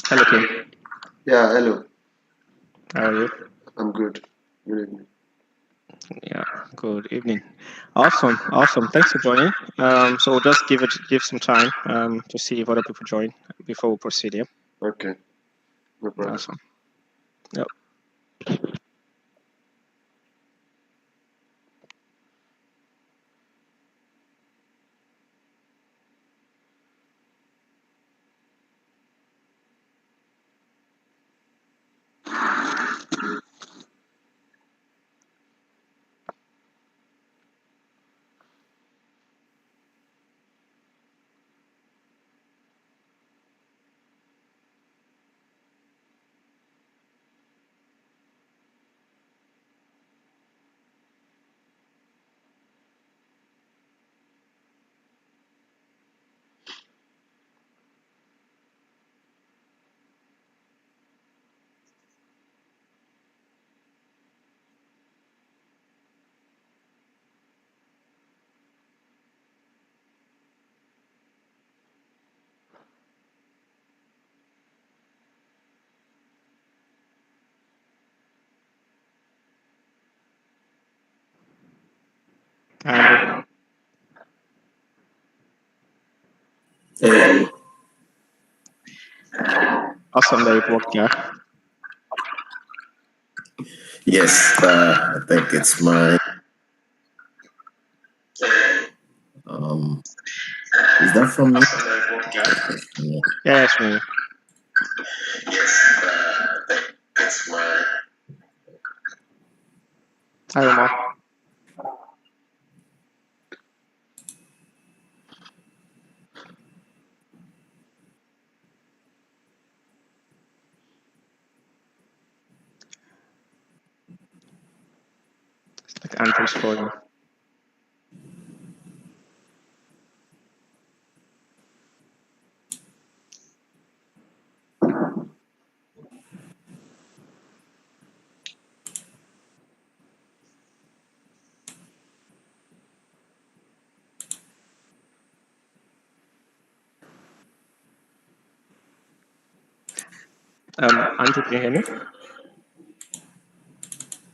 Hello, Kim. Yeah, hello. How are you? I'm good. Good evening. Yeah, good evening. Awesome, awesome. Thanks for joining. So we'll just give some time to see if other people join before we proceed. Yeah, Okay, no problem. awesome. Yep. Andrew. Hey, Awesome that you've worked there. yes, I think it's my. Um, is that from me? Awesome that you've worked there. Yeah, it's me. Yes, I think it's my. Hi, Omar. It's like Andrew's phone. Andrew, can you hear me?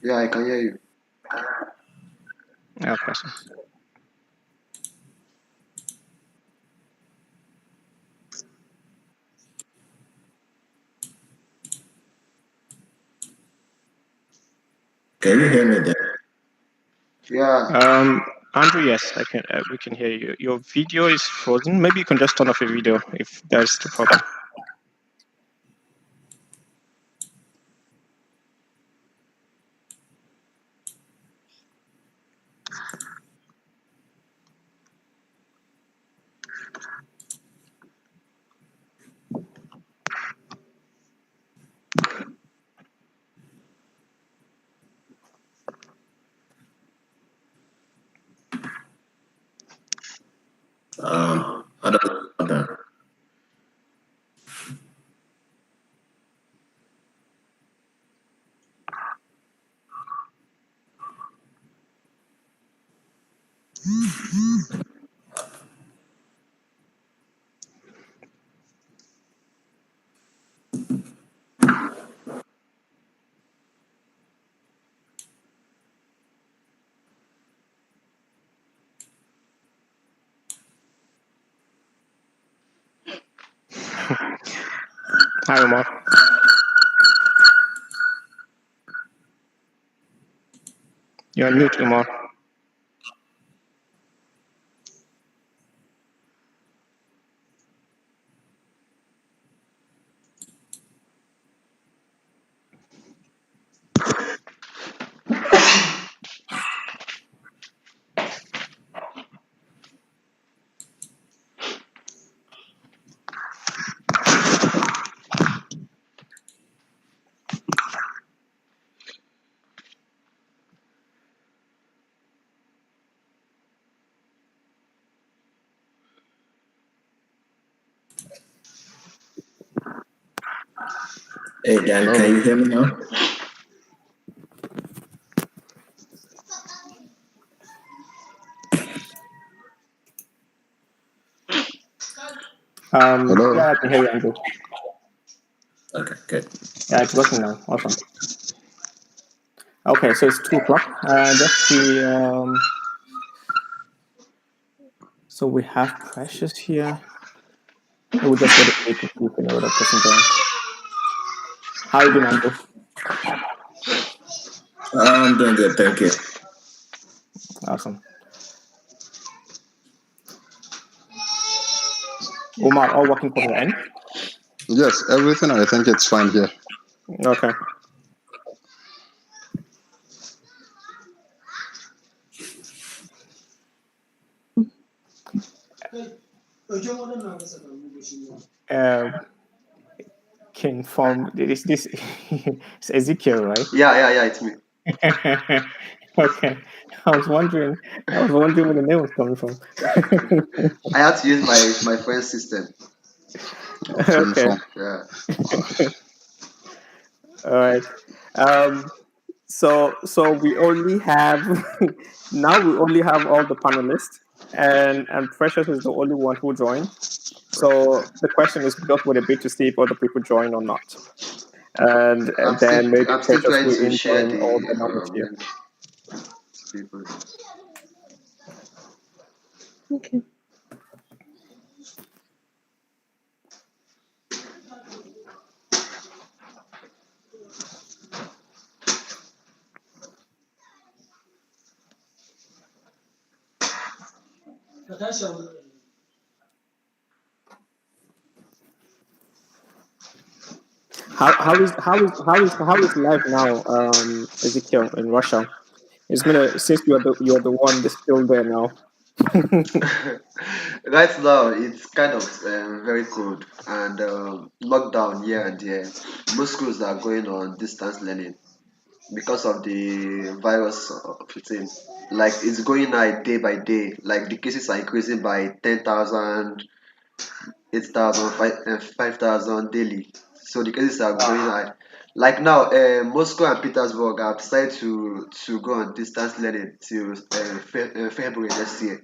Yeah, I can hear you. Yeah, awesome. Can you hear me there? Yeah, Andrew, yes, I can. We can hear you. Your video is frozen. Maybe you can just turn off your video if that's the problem. I don't know about that. Hi, Omar. You're on mute, Omar. Hey, Dan, Hello. can you hear me now? hello. Yeah, I can hear you, Andrew. Okay, good. Yeah, it's working now. Awesome. Okay, so it's 2 o'clock. Let's see. So we have Precious here. We'll just wait a bit to see if any other person joins. How are you doing, Andrew? I'm doing good, thank you. Awesome. Umar, all working from your end? Yes, everything. I think it's fine here. Okay. King from this it's Ezekiel, right? Yeah, it's me. Okay. I was wondering where the name was coming from. I had to use my friend's system. Okay. Yeah. All right. So we only have now we only have all the panelists, and Precious is the only one who joined. So the question is just with a bit to see if other people join or not, and then maybe I'm still Precious trying will to share join all the the numbers here. link to people. Okay. How is life now, Ezekiel, in Russia? It's been since you're the one that's still there now. Right now, it's kind of very cold and lockdown here and there. Most schools are going on distance learning because of the virus of the thing. Like it's going out day by day. Like the cases are increasing by 10,000, 8,000, 5,000 daily. So the cases are going high. Like now, Moscow and Petersburg have decided to go on distance learning till February next year,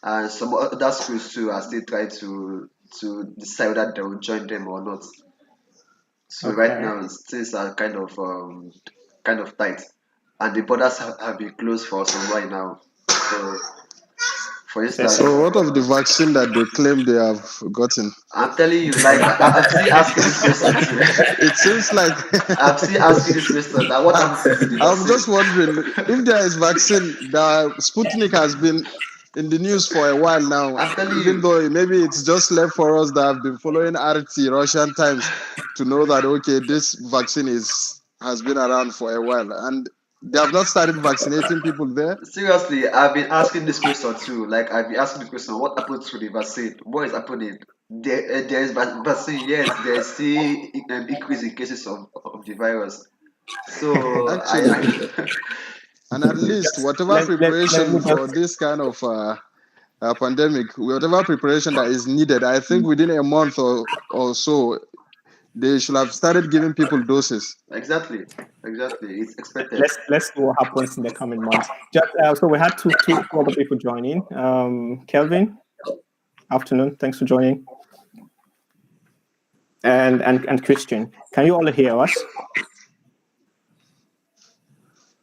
and some other schools too are still trying to decide whether they will join them or not. So right Okay. now things are kind of tight, and the borders have been closed for some while now. So, for instance, So, what of the vaccine that they claim they have gotten? I'm telling you, like I'm still asking this question too. It seems like I'm still asking this question that what happened to the I'm vaccine? just wondering if there is vaccine. The Sputnik has been in the news for a while now, I'm telling even you, though maybe it's just left for us that have been following RT Russian times to know that okay, this vaccine has been around for a while, and they have not started vaccinating people there. seriously, I've been asking this question too. Like I've been asking the question, what happened to the vaccine? What is happening? There is vaccine, yes. There is still increase in cases of the virus. So Actually, I and at least Just whatever let me preparation for just this kind of pandemic, whatever preparation that is needed, I think within a month or so, they should have started giving people doses. exactly, it's expected. let's see what happens in the coming months. Just so we had two other people joining. Kelvin, afternoon. Thanks for joining. And Christian, can you all hear us?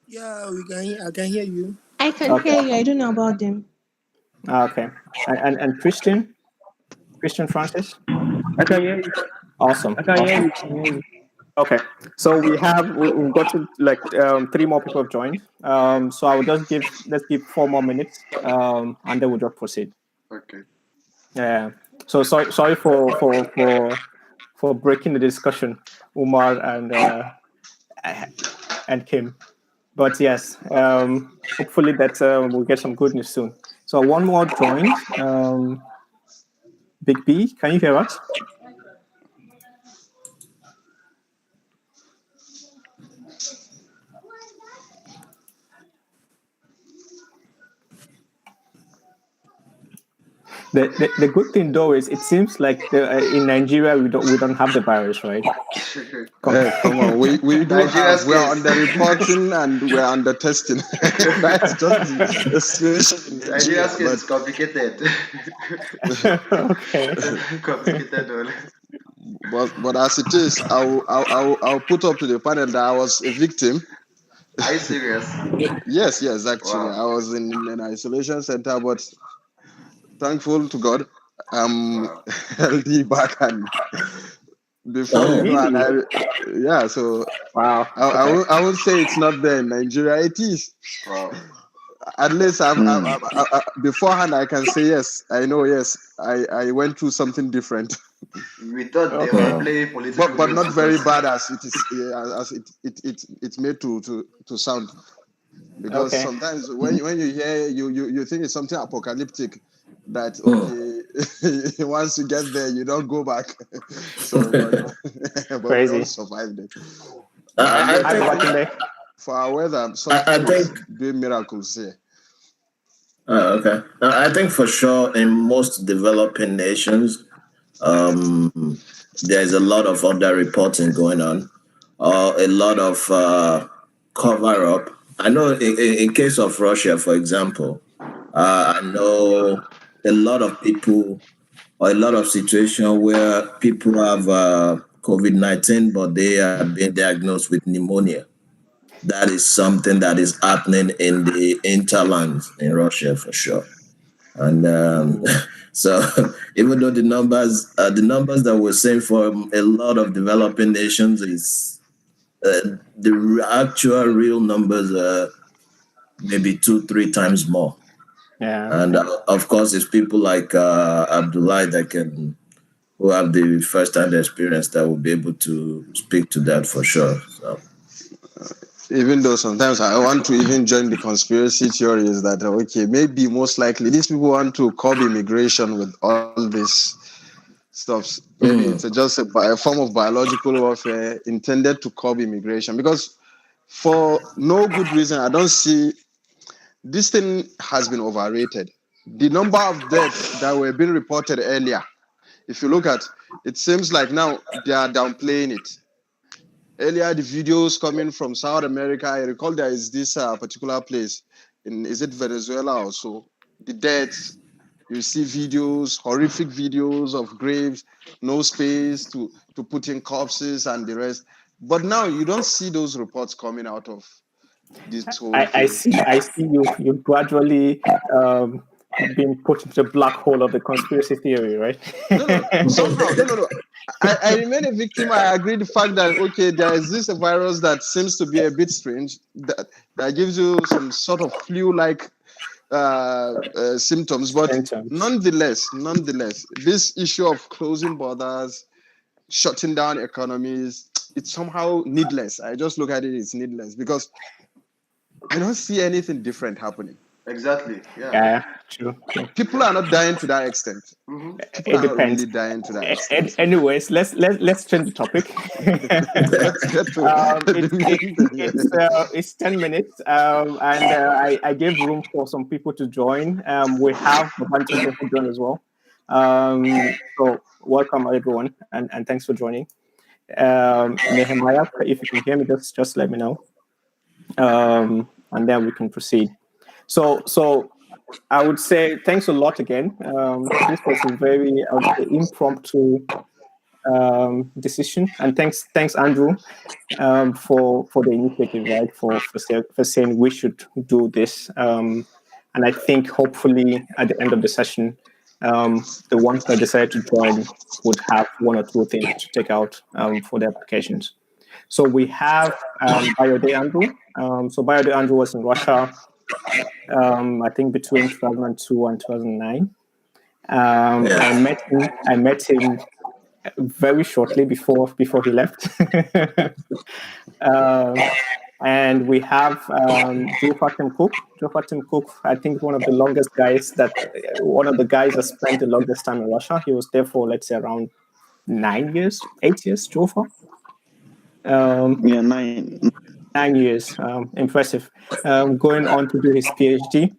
Yeah, I can hear you. I can Okay. hear you. I don't know about them. Okay. And Christian Francis. I can hear you. Awesome. I can hear Awesome. you. Okay, so we've got to like 3 more people have joined. So I will just let's give 4 more minutes, and then we'll just proceed. Okay. Yeah. So sorry for breaking the discussion, Umar and Kim. But yes, hopefully that we'll get some good news soon. So one more joined. Big B, can you hear us? The good thing though is it seems like in Nigeria we don't have the virus, right? Hey, come on, we do Nigeria's have. We are case. under reporting and we are under testing. That's just the situation in Nigeria. Nigeria's case is complicated. Okay. Complicated one. but as it is, I'll put up to the panel that I was a victim. Are you serious? Yes, actually, I Wow. was in an isolation center, but thankful to God, I'm Wow. healthy back, and before you Oh, know, and Really? so Wow. I Okay. won't say it's not there in Nigeria. It is. Wow. At least mm. beforehand I can say yes. I know. Yes, I went through something different, We thought they were Okay. Oh. playing political but games not with very us. bad as it is, as it's made to sound. Because Okay. sometimes when you hear you think it's something apocalyptic, that Mm. okay, once you get there you don't go back. So but we all Crazy. survived it. And I yet Hi, think Babatunde. for our weather, I something is think doing miracles here. okay. I think for sure in most developing nations, um, there's a lot of under reporting going on, or a lot of cover up. I know in case of Russia, for example, I know a lot of people or a lot of situations where people have COVID-19, but they are being diagnosed with pneumonia. That is something that is happening in the interlands in Russia for sure. And Mm, so, even though the numbers that we're seeing from a lot of developing nations is actual real numbers are maybe two, three times more. yeah. And of course, it's people like Abdullah that can who have the first-hand experience that will be able to speak to that for sure. So, Even though sometimes I want to even join the conspiracy theories that okay, maybe most likely these people want to curb immigration with all this stuff. Maybe it's mm, just a form of biological warfare intended to curb immigration, because for no good reason I don't see this thing has been overrated. The number of deaths that were being reported earlier, if you look at it, seems like now they are downplaying it. Earlier, the videos coming from South America, I recall there is this particular place in, is it Venezuela or so? The deaths, you see videos, horrific videos of graves, no space to put in corpses and the rest. But now you don't see those reports coming out of this whole I thing. see. I see you gradually being put into the black hole of the conspiracy theory, right? No, somehow, no. I remain a victim. I agree the fact that okay, there is this virus that seems to be a bit strange, that gives you some sort of flu-like symptoms, but Symptoms. nonetheless, this issue of closing borders, shutting down economies, it's somehow needless. I just look at it, it's needless, because I don't see anything different happening. Exactly. Yeah. Yeah, true. People Yeah. are not dying to that extent. Mm-hmm. People It are not depends. really dying to that extent. Anyways, let's change the topic. Let's get to the main thing here. It's 10 minutes, and I gave room for some people to join. We have Babantunde who joined as well. So welcome everyone, and thanks for joining. Nehemiah, if you can hear me, just let me know, and then we can proceed. So I would say thanks a lot again. This was a very, I would say, impromptu decision, and thanks Andrew, for the initiative, right? For saying we should do this, and I think hopefully at the end of the session, the ones that decided to join would have one or two things to take out for their applications. So we have Bayode Andrew. So Bayode Andrew was in Russia, I think between 2002 and 2009. yeah. I met him very shortly before he left. uh, and we have Joe Fatim Cook. Joe Fatim Cook, I think one of the guys that spent the longest time in Russia. He was there for, let's say, around 9 years, 8 years, Joe. Yeah, nine. 9 years, impressive. Going on to do his PhD.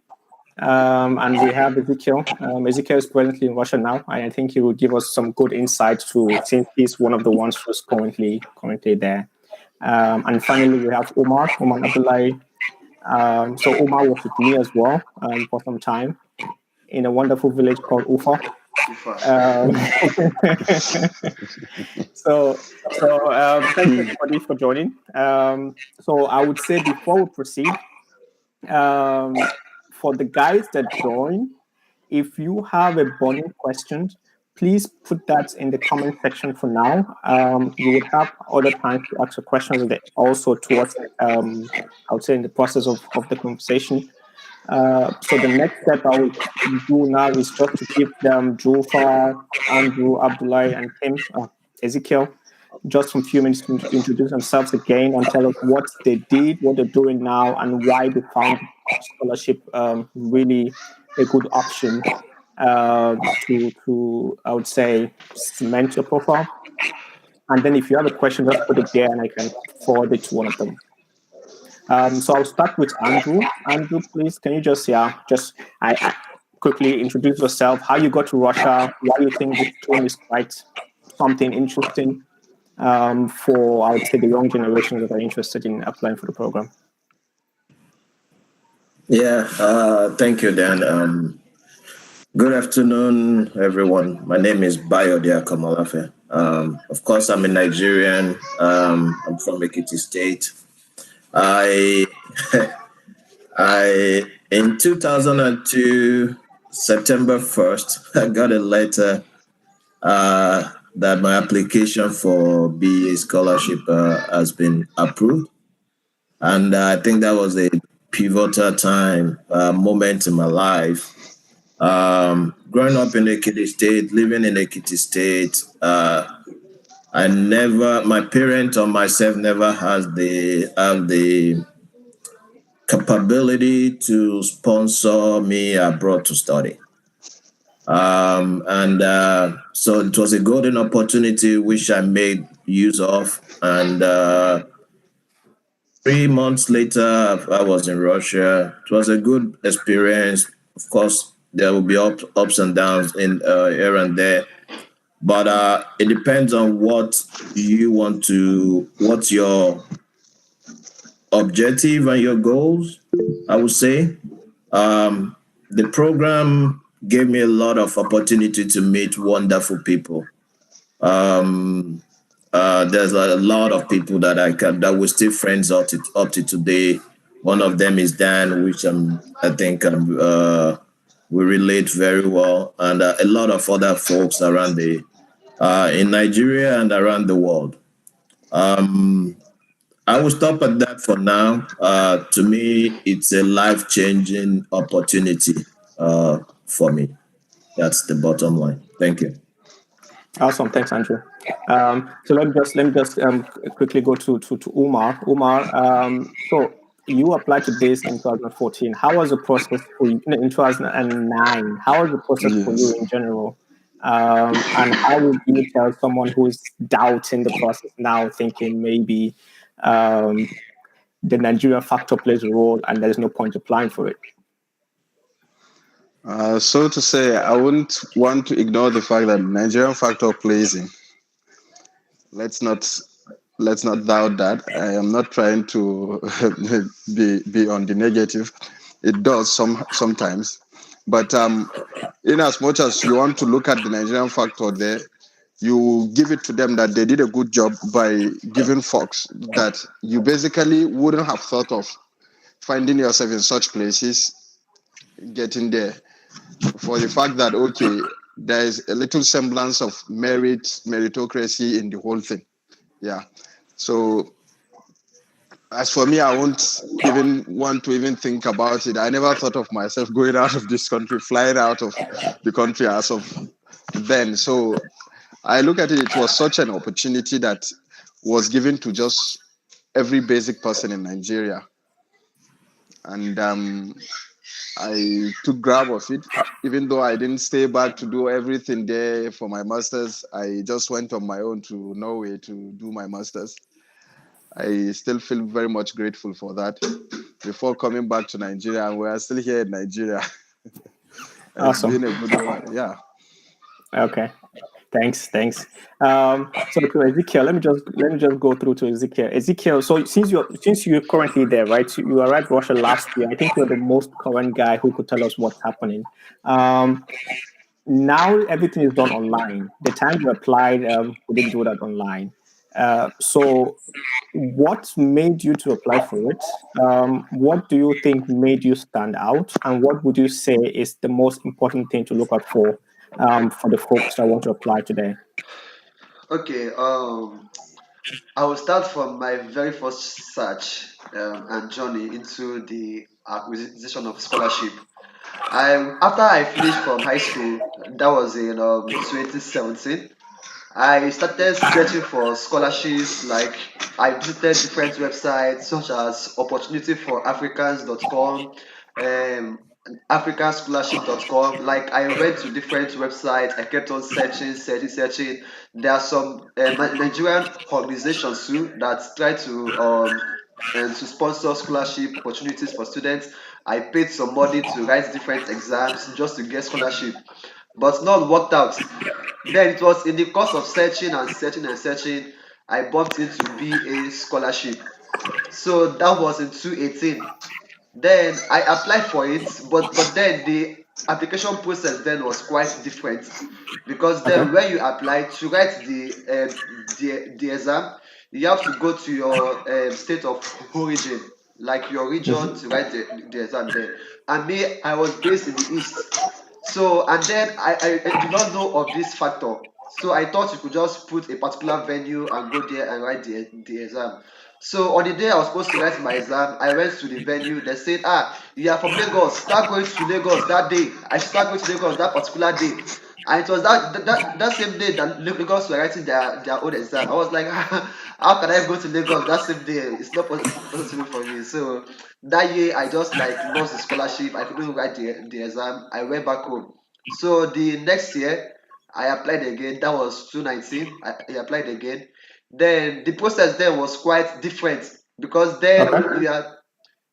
And we have Ezekiel. Ezekiel is presently in Russia now, and I think he will give us some good insight to, since he's one of the ones who's currently there. And finally, we have Omar Abdullahi. So Omar was with me as well for some time in a wonderful village called Ufa. Um, thanks everybody for joining. So I would say before we proceed, for the guys that join, if you have a burning question, please put that in the comment section for now. You would have other times to ask your questions also towards, I would say, in the process of the conversation. So the next step I will do now is just to give them Jofa, Andrew, Abdullah, and Tim, Ezekiel, just some few minutes to introduce themselves again and tell us what they did, what they're doing now, and why they found scholarship really a good option to I would say cement your profile. And then if you have a question, just put it there and I can forward it to one of them. So I'll start with Andrew. Andrew, please, can you just I quickly introduce yourself, how you got to Russia, why you think this stream is quite something interesting for, I would say, the young generation that are interested in applying for the program. Yeah, thank you, Dan. Good afternoon, everyone. My name is Bayodia Kamalafe. Of course, I'm a Nigerian. I'm from Ekiti State. I in 2002, September 1st, I got a letter that my application for BEA scholarship has been approved. And I think that was a pivotal moment in my life. Growing up in Ekiti State, living in Ekiti State, my parent or myself never has the capability to sponsor me abroad to study. So it was a golden opportunity which I made use of. And 3 months later, I was in Russia. It was a good experience. Of course, there will be ups and downs in here and there. But it depends on what you want to, what's your objective and your goals, I would say. The program gave me a lot of opportunity to meet wonderful people. There's a lot of people that we're still friends up to today. One of them is Dan, which I think we relate very well, and a lot of other folks around in Nigeria and around the world. I will stop at that for now. To me, it's a life-changing opportunity for me. That's the bottom line. Thank you. Awesome, thanks, Andrew. So let me just quickly go to Umar. Umar, so you applied to this in 2014. How was the process for you in 2009? How was the process for you in general? And how would you tell someone who is doubting the process now, thinking maybe the Nigerian factor plays a role and there's no point applying for it? So to say, I wouldn't want to ignore the fact that Nigerian factor plays in. Let's not doubt that. I am not trying to be on the negative. It does sometimes, but in as much as you want to look at the Nigerian factor there, you give it to them that they did a good job by giving folks that you basically wouldn't have thought of finding yourself in such places, getting there, for the fact that, okay, there is a little semblance of meritocracy in the whole thing. Yeah. So as for me, I won't even want to even think about it. I never thought of myself going out of this country, flying out of the country as of then. So I look at it, it was such an opportunity that was given to just every basic person in Nigeria. And I took grab of it, even though I didn't stay back to do everything there for my master's. I just went on my own to Norway to do my master's. I still feel very much grateful for that. Before coming back to Nigeria, and we are still here in Nigeria. Awesome. It's been a good one. Yeah. Okay. Thanks. So to Ezekiel, let me just go through to Ezekiel. Ezekiel, so since you're currently there, right? You arrived Russia last year. I think you're the most current guy who could tell us what's happening. now everything is done online. The time you applied, we didn't do that online. So, what made you to apply for it? What do you think made you stand out, and what would you say is the most important thing to look out for the folks that want to apply today? Okay, I will start from my very first search and journey into the acquisition of scholarship. After I finished from high school, that was in 2017. I started searching for scholarships. Like I visited different websites such as opportunityforafricans.com, um, africanscholarship.com. Like I went to different websites. I kept on searching. There are some Nigerian organizations too that try to sponsor scholarship opportunities for students. I paid some money to write different exams just to get scholarship, but none worked out. Then it was in the course of searching, I bumped into BA scholarship. So that was in 2018. Then I applied for it, but then the application process then was quite different, because Okay. then when you apply to write the exam, you have to go to your state of origin, like your region, to write the exam there. And me, I was based in the east. So, and then I did not know of this factor. So I thought you could just put a particular venue and go there and write the exam. So on the day I was supposed to write my exam, I went to the venue. They said, you are from Lagos. Start going to Lagos that day. I should start going to Lagos that particular day. And it was that same day that Lagos were writing their own exam. I was like, how can I go to Lagos that same day? It's not possible for me. So that year I just like lost the scholarship. I couldn't write the exam. I went back home. So the next year I applied again. That was 2019. I applied again. Then the process there was quite different, because then Okay.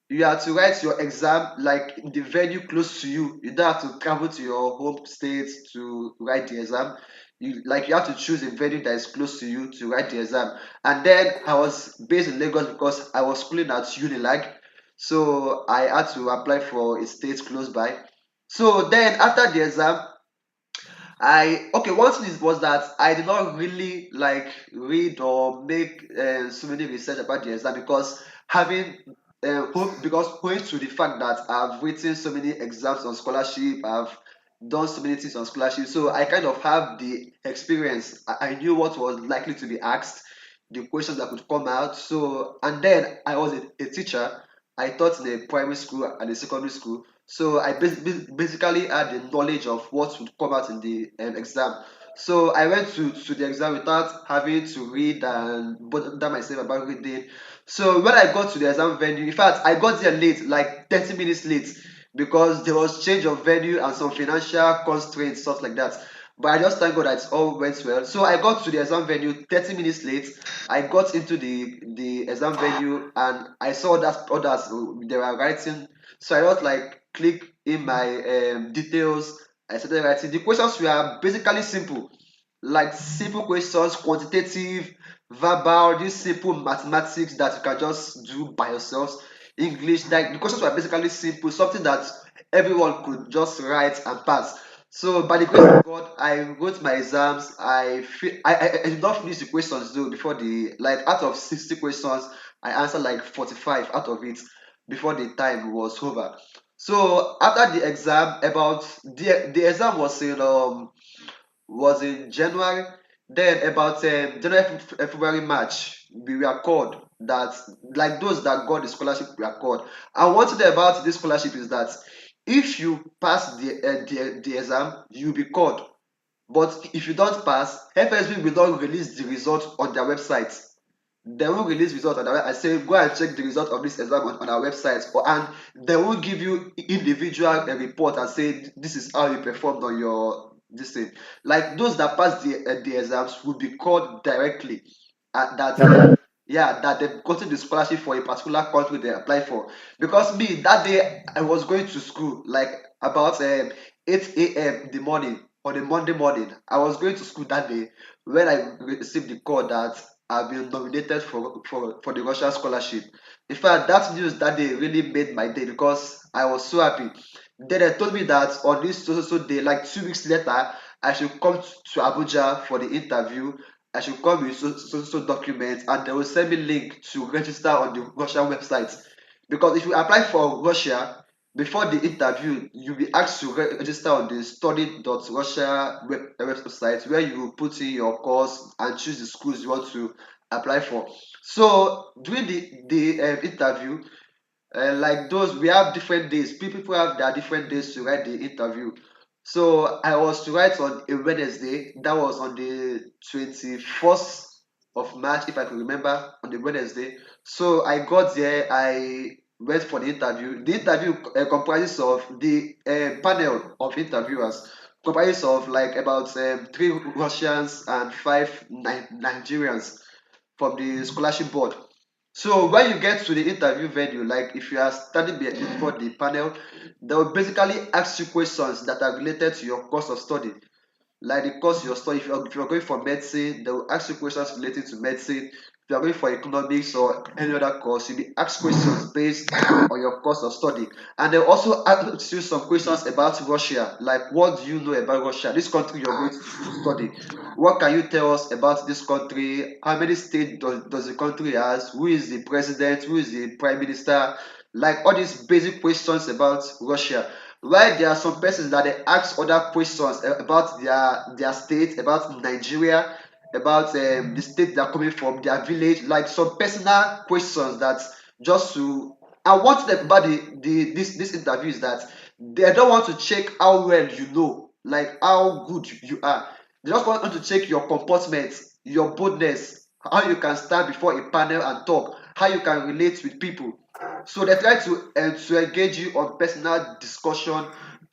you have to write your exam like in the venue close to you. You don't have to travel to your home state to write the exam. You have to choose a venue that is close to you to write the exam. And then I was based in Lagos because I was schooling at Unilag, so I had to apply for a state close by. So then after the exam, one thing was that I did not really like read or make so many research about the exam, because having because owing to the fact that I've written so many exams on scholarship, I've done so many things on scholarship, so I kind of have the experience. I knew what was likely to be asked, the questions that could come out. So, and then I was a teacher. I taught in a primary school and a secondary school, so I basically had the knowledge of what would come out in the exam. So I went to the exam without having to read and bother myself about reading. So when I got to the exam venue, in fact, I got there late, like 30 minutes late, because there was change of venue and some financial constraints, stuff like that. But I just thank God that it all went well. So I got to the exam venue 30 minutes late. I got into the exam venue and I saw that others they were writing. So I just like click in my details. I started writing. The questions were basically simple, like simple questions, quantitative, verbal, this simple mathematics that you can just do by yourselves. English, like the questions were basically simple, something that everyone could just write and pass. So by the grace of God, I wrote my exams. I did not finish the questions though before the, like, out of 60 questions, I answered like 45 out of it before the time was over. So after the exam, about the exam was in January. Then about January, February, March, we were called that, like those that got the scholarship were called. And one thing about this scholarship is that if you pass the exam, you'll be called. But if you don't pass, FSB will not release the result on their website. They will release result on their website. I say go and check the result of this exam on our website, and they will give you individual report and say this is how you performed on your this thing. Like those that pass the exams will be called directly, that Okay. yeah, that they've gotten the scholarship for a particular country they apply for. Because me, that day I was going to school like about 8 a.m. in the morning, on a Monday morning. I was going to school that day when I received the call that I've been nominated for the Russian scholarship. In fact, that news that day really made my day because I was so happy. Then they told me that on this so day, like 2 weeks later, I should come to Abuja for the interview. I should come with so documents, and they will send me link to register on the Russian website. Because if you apply for Russia before the interview, you'll be asked to register on the study.russia website, where you will put in your course and choose the schools you want to apply for. So during the interview, like those, we have different days. People have their different days to write the interview. So I was to write on a Wednesday. That was on the 21st of March, if I can remember, on the Wednesday. So I got there. I went for the interview. The interview comprises of the panel of interviewers, comprises of like about three Russians and five Nigerians from the scholarship board. So when you get to the interview venue, like if you are standing before the panel, they will basically ask you questions that are related to your course of study. Like the course you're studying, if you're going for medicine, they will ask you questions related to medicine. If you're going for economics or any other course, you'll be asked questions based on your course of study. And they'll also ask you some questions about Russia, like what do you know about Russia, this country you're going to study? What can you tell us about this country? How many states does the country has? Who is the president? Who is the prime minister? Like all these basic questions about Russia. While there are some persons that they ask other questions about their state, about Nigeria, about the state they're coming from, their village, like some personal questions that just to. And one thing about this interview is that they don't want to check how well you know, like how good you are. They just want to check your comportment, your boldness, how you can stand before a panel and talk, how you can relate with people. So they try to engage you on personal discussion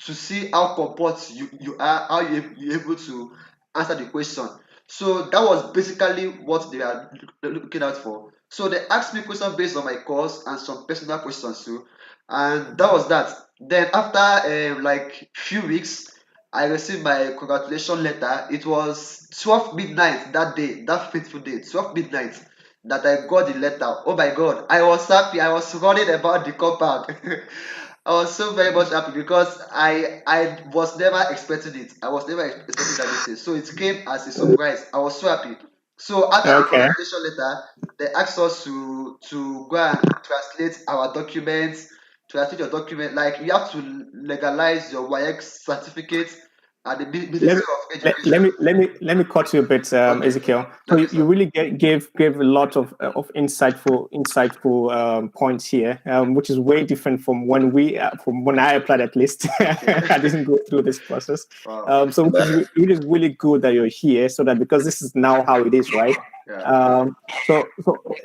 to see how comport you are, how you're able to answer the question. So that was basically what they are looking out for. So they asked me questions based on my course and some personal questions too, and that was that. Then after like few weeks, I received my congratulation letter. It was 12 midnight that day, that fateful day, 12 midnight, that I got the letter. Oh my God, I was happy. I was running about the compound. I was so very much happy because I was never expecting it. I was never expecting that message. So it came as a surprise. I was so happy. So after the Okay. congratulation letter, they asked us to go and translate our documents, translate your document. Like you have to legalize your YX certificate at the let Ministry me of let, Education. let me cut you a bit, Okay, Ezekiel. So okay, you sir. really gave a lot of insightful points here, which is way different from from when I applied. At least Okay. I didn't go through this process. Wow. So which is it is really good that you're here, so that because this is now how it is, right? Yeah. So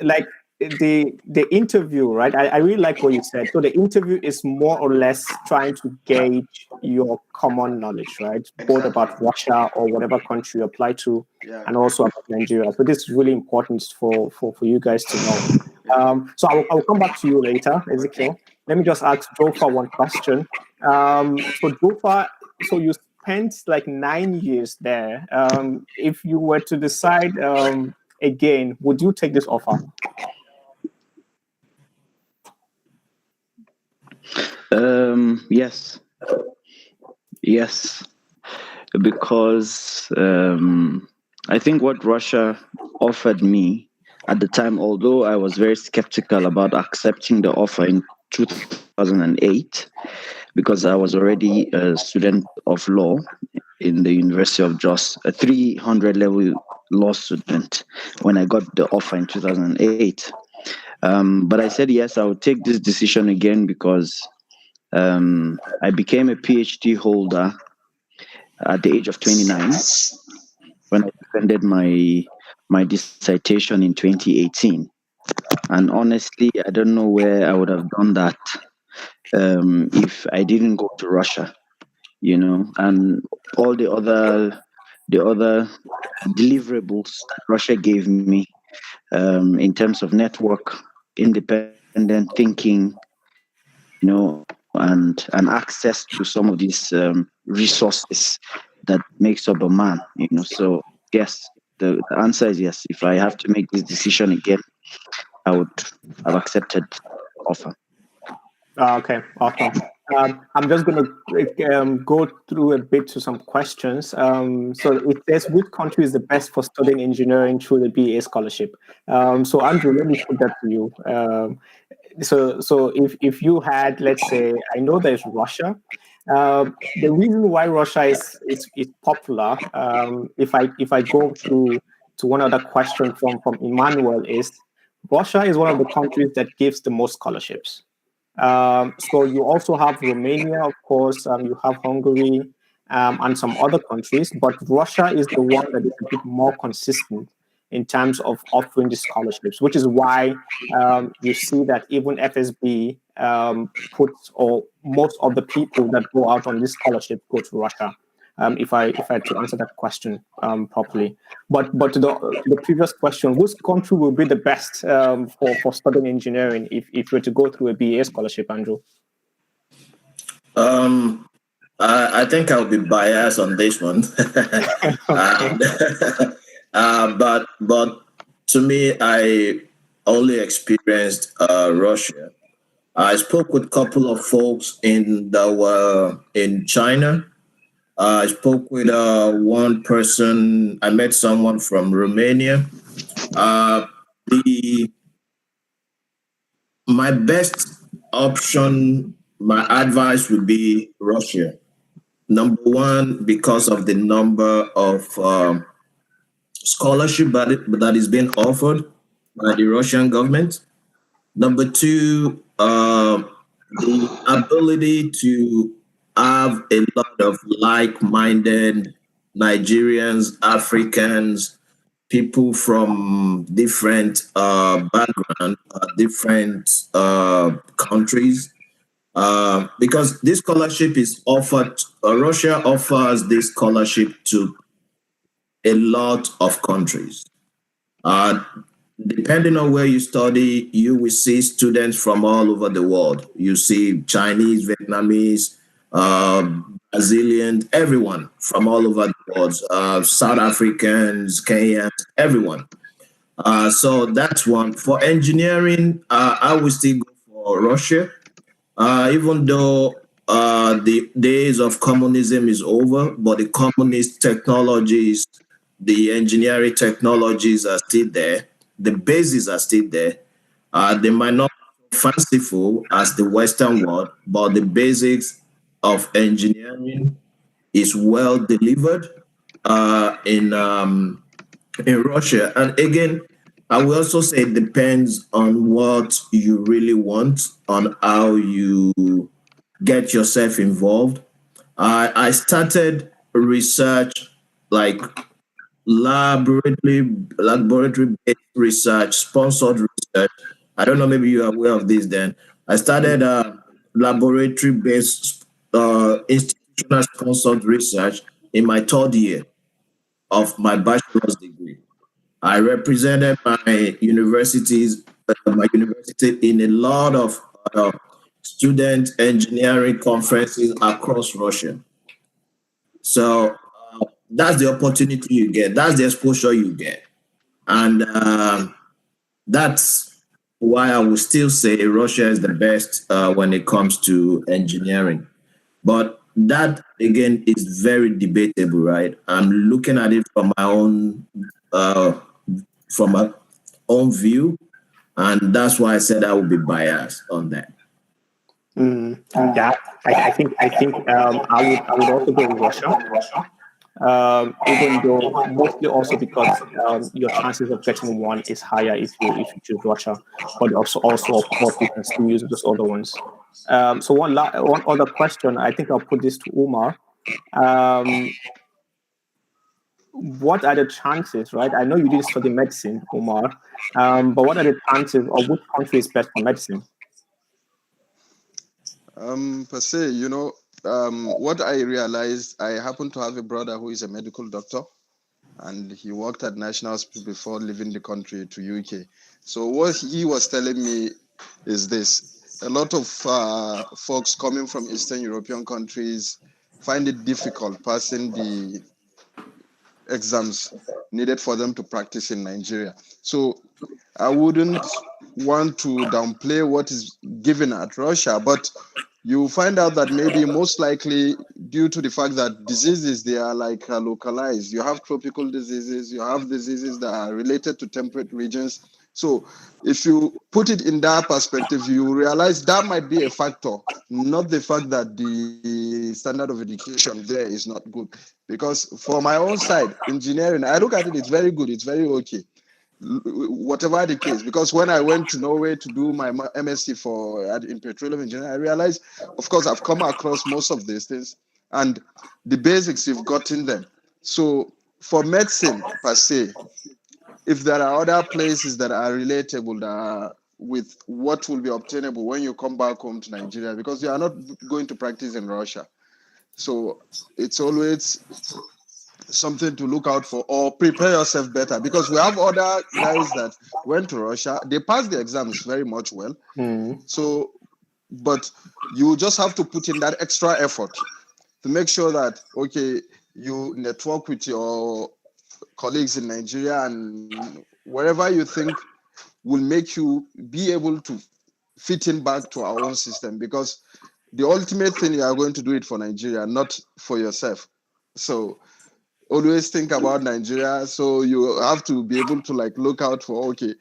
like the interview, right? I really like what you said. So the interview is more or less trying to gauge your common knowledge, right? Both Exactly. about Russia or whatever country you apply to, Yeah. and also about Nigeria. So this is really important for you guys to know. Yeah. So I will come back to you later, Okay. Ezekiel. Let me just ask Jofa one question. So Jofa, so you spent like 9 years there. If you were to decide again, would you take this offer? Yes, yes, because I think what Russia offered me at the time, although I was very skeptical about accepting the offer in 2008, because I was already a student of law in the University of Jos, a 300 level law student, when I got the offer in 2008. But I said, yes, I would take this decision again because I became a PhD holder at the age of 29 when I defended my dissertation in 2018. And honestly, I don't know where I would have done that if I didn't go to Russia, and all the other deliverables that Russia gave me in terms of network, independent thinking, and access to some of these resources that makes up a man. So yes, the answer is yes. If I have to make this decision again, I would have accepted the offer. Okay, awesome. I'm just going to go through a bit to some questions. So it says, which country is the best for studying engineering through the BEA scholarship? So Andrew, let me put that to you. So if you had, let's say, I know there's Russia. The reason why Russia is popular, if I go to one other question from Emmanuel, is Russia is one of the countries that gives the most scholarships. So you also have Romania, of course, you have Hungary, and some other countries, but Russia is the one that is a bit more consistent in terms of offering the scholarships, which is why you see that even FSB puts, or most of the people that go out on this scholarship go to Russia. If I had to answer that question properly, but to the previous question, which country will be the best for studying engineering if you were to go through a BA scholarship, Andrew? I think I'll be biased on this one. Okay. But to me, I only experienced Russia. I spoke with a couple of folks that were in China. I spoke with one person. I met someone from Romania. Uh, the My best option, my advice would be Russia. Number one, because of the number of scholarship that is being offered by the Russian government. Number two, the ability to have a lot of like-minded Nigerians, Africans, people from different background, different countries. Because this scholarship is offered, Russia offers this scholarship to a lot of countries. Uh, Depending on where you study, you will see students from all over the world. You see Chinese, Vietnamese, Brazilian, everyone from all over the world, South Africans, Kenyans, everyone. So that's one. For engineering, I will still go for Russia, even though the days of communism is over, but the communist technologies, the engineering technologies are still there. The bases are still there. They might not be fanciful as the Western world, but the basics of engineering is well delivered in Russia. And again, I will also say it depends on what you really want, on how you get yourself involved. I started research like laboratory based research, sponsored research. I don't know, maybe you are aware of this then. I started laboratory based institutional sponsored research in my third year of my bachelor's degree. I represented my university in a lot of student engineering conferences across Russia. So that's the opportunity you get. That's the exposure you get, and that's why I would still say Russia is the best when it comes to engineering. But that again is very debatable, right? I'm looking at it uh, from my own view, and that's why I said I would be biased on that. Yeah, I think I would also go with Russia. Even though mostly also because your chances of getting one is higher if you choose Russia, but also of course you can still use those other ones. So one other question, I think I'll put this to Umar. Um, what are the chances, right? I know you didn't study medicine, Umar, but what are the chances of which country is best for medicine? Per se, what I realized, I happen to have a brother who is a medical doctor, and he worked at National Hospital before leaving the country to UK. So what he was telling me is this: a lot of folks coming from Eastern European countries find it difficult passing the exams needed for them to practice in Nigeria. So I wouldn't want to downplay what is given at Russia, but you find out that maybe most likely due to the fact that diseases, they are like localized. You have tropical diseases, you have diseases that are related to temperate regions. So if you put it in that perspective, you realize that might be a factor, not the fact that the standard of education there is not good. Because for my own side, engineering, I look at it, it's very good, it's very okay, whatever the case. Because when I went to Norway to do my MSc in petroleum engineering, I realized, of course, I've come across most of these things, and the basics, you've gotten them. So for medicine per se, if there are other places that are relatable, that are with what will be obtainable when you come back home to Nigeria, because you are not going to practice in Russia. So it's always something to look out for, or prepare yourself better, because we have other guys that went to Russia, they passed the exams very much well. So, but you just have to put in that extra effort to make sure that, okay, you network with your colleagues in Nigeria and wherever you think will make you be able to fit in back to our own system, because the ultimate thing, you are going to do it for Nigeria, not for yourself. So always think about Nigeria. So you have to be able to like look out for, okay,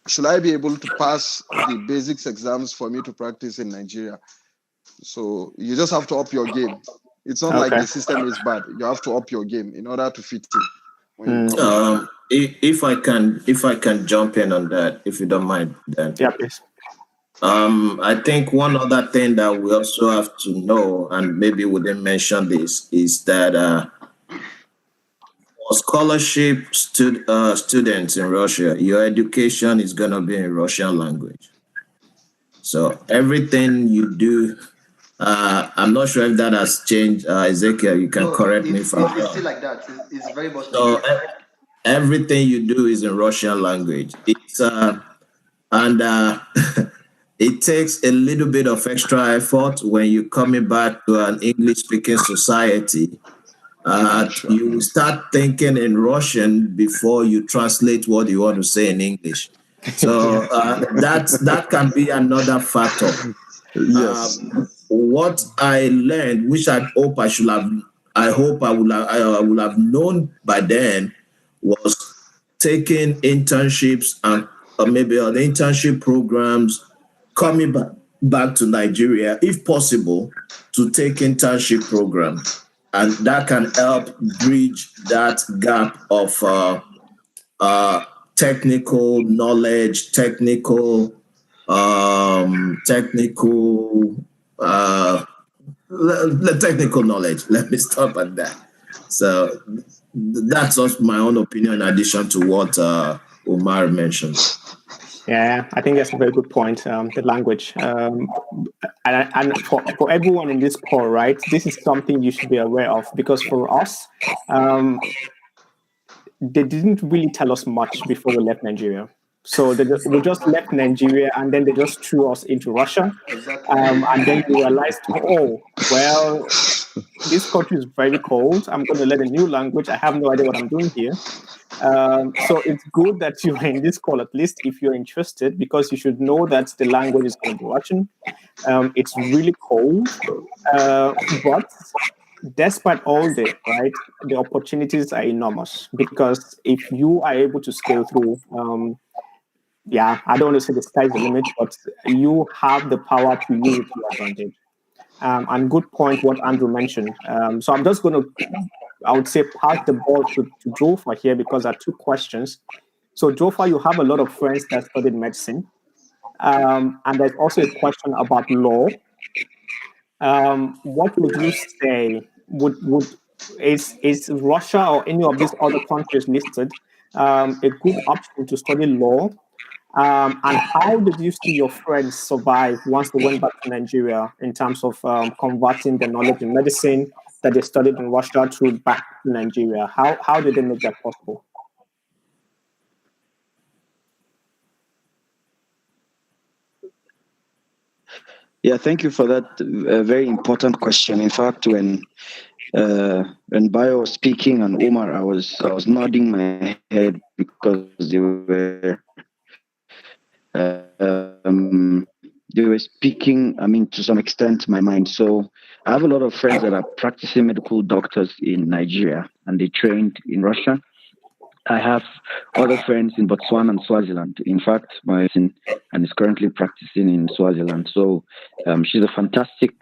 should I be able to pass the basics exams for me to practice in Nigeria? So you just have to up your game. It's not like the system is bad. You have to up your game in order to fit in when you come back. If I can jump in on that, if you don't mind, then. Yeah, please. I think one other thing that we also have to know, and maybe we didn't mention this, is that for scholarship students in Russia, your education is going to be in Russian language. So everything you do, I'm not sure if that has changed. Ezekiel, you can No, correct me if I'm it's still wrong. like that. It's very much like So that. everything you do is in Russian language. It's and it takes a little bit of extra effort when you're coming back to an English-speaking society. You start thinking in Russian before you translate what you want to say in English. So that can be another factor. Yes. What I learned, which I hope I would have known by then, was taking internships and maybe on internship programs, coming back to Nigeria, if possible, to take internship programs. And that can help bridge that gap of technical knowledge, technical technical knowledge. Let me stop at that. So that's just my own opinion in addition to what Omar mentioned. Yeah, I think that's a very good point. The language, and for everyone in this call, right? This is something you should be aware of, because for us, they didn't really tell us much before we left Nigeria. So we just left Nigeria, and then they just threw us into Russia, Exactly. and then we realized, oh well, this country is very cold. I'm going to learn a new language. I have no idea what I'm doing here. So it's good that you're in this call, at least if you're interested, because you should know that the language is going to be Russian. It's really cold, but despite all this, right, the opportunities are enormous, because if you are able to scale through, I don't want to say the sky's the limit, but you have the power to use it to your advantage. And good point what Andrew mentioned. So I'm just going to, I would say, pass the ball to Jofa here, because there are two questions. So Jofa, you have a lot of friends that studied medicine. And there's also a question about law. What would you say is Russia or any of these other countries listed a good option to study law? And how did you see your friends survive once they went back to Nigeria in terms of converting the knowledge in medicine that they studied in Russia to back to Nigeria? How did they make that possible? Yeah, thank you for that very important question. In fact, when Bayo was speaking and Omar, I was nodding my head because they were they were speaking, I mean, to some extent, my mind. So I have a lot of friends that are practicing medical doctors in Nigeria and they trained in Russia. I have other friends in Botswana and Swaziland. In fact, my and is currently practicing in Swaziland. So she's a fantastic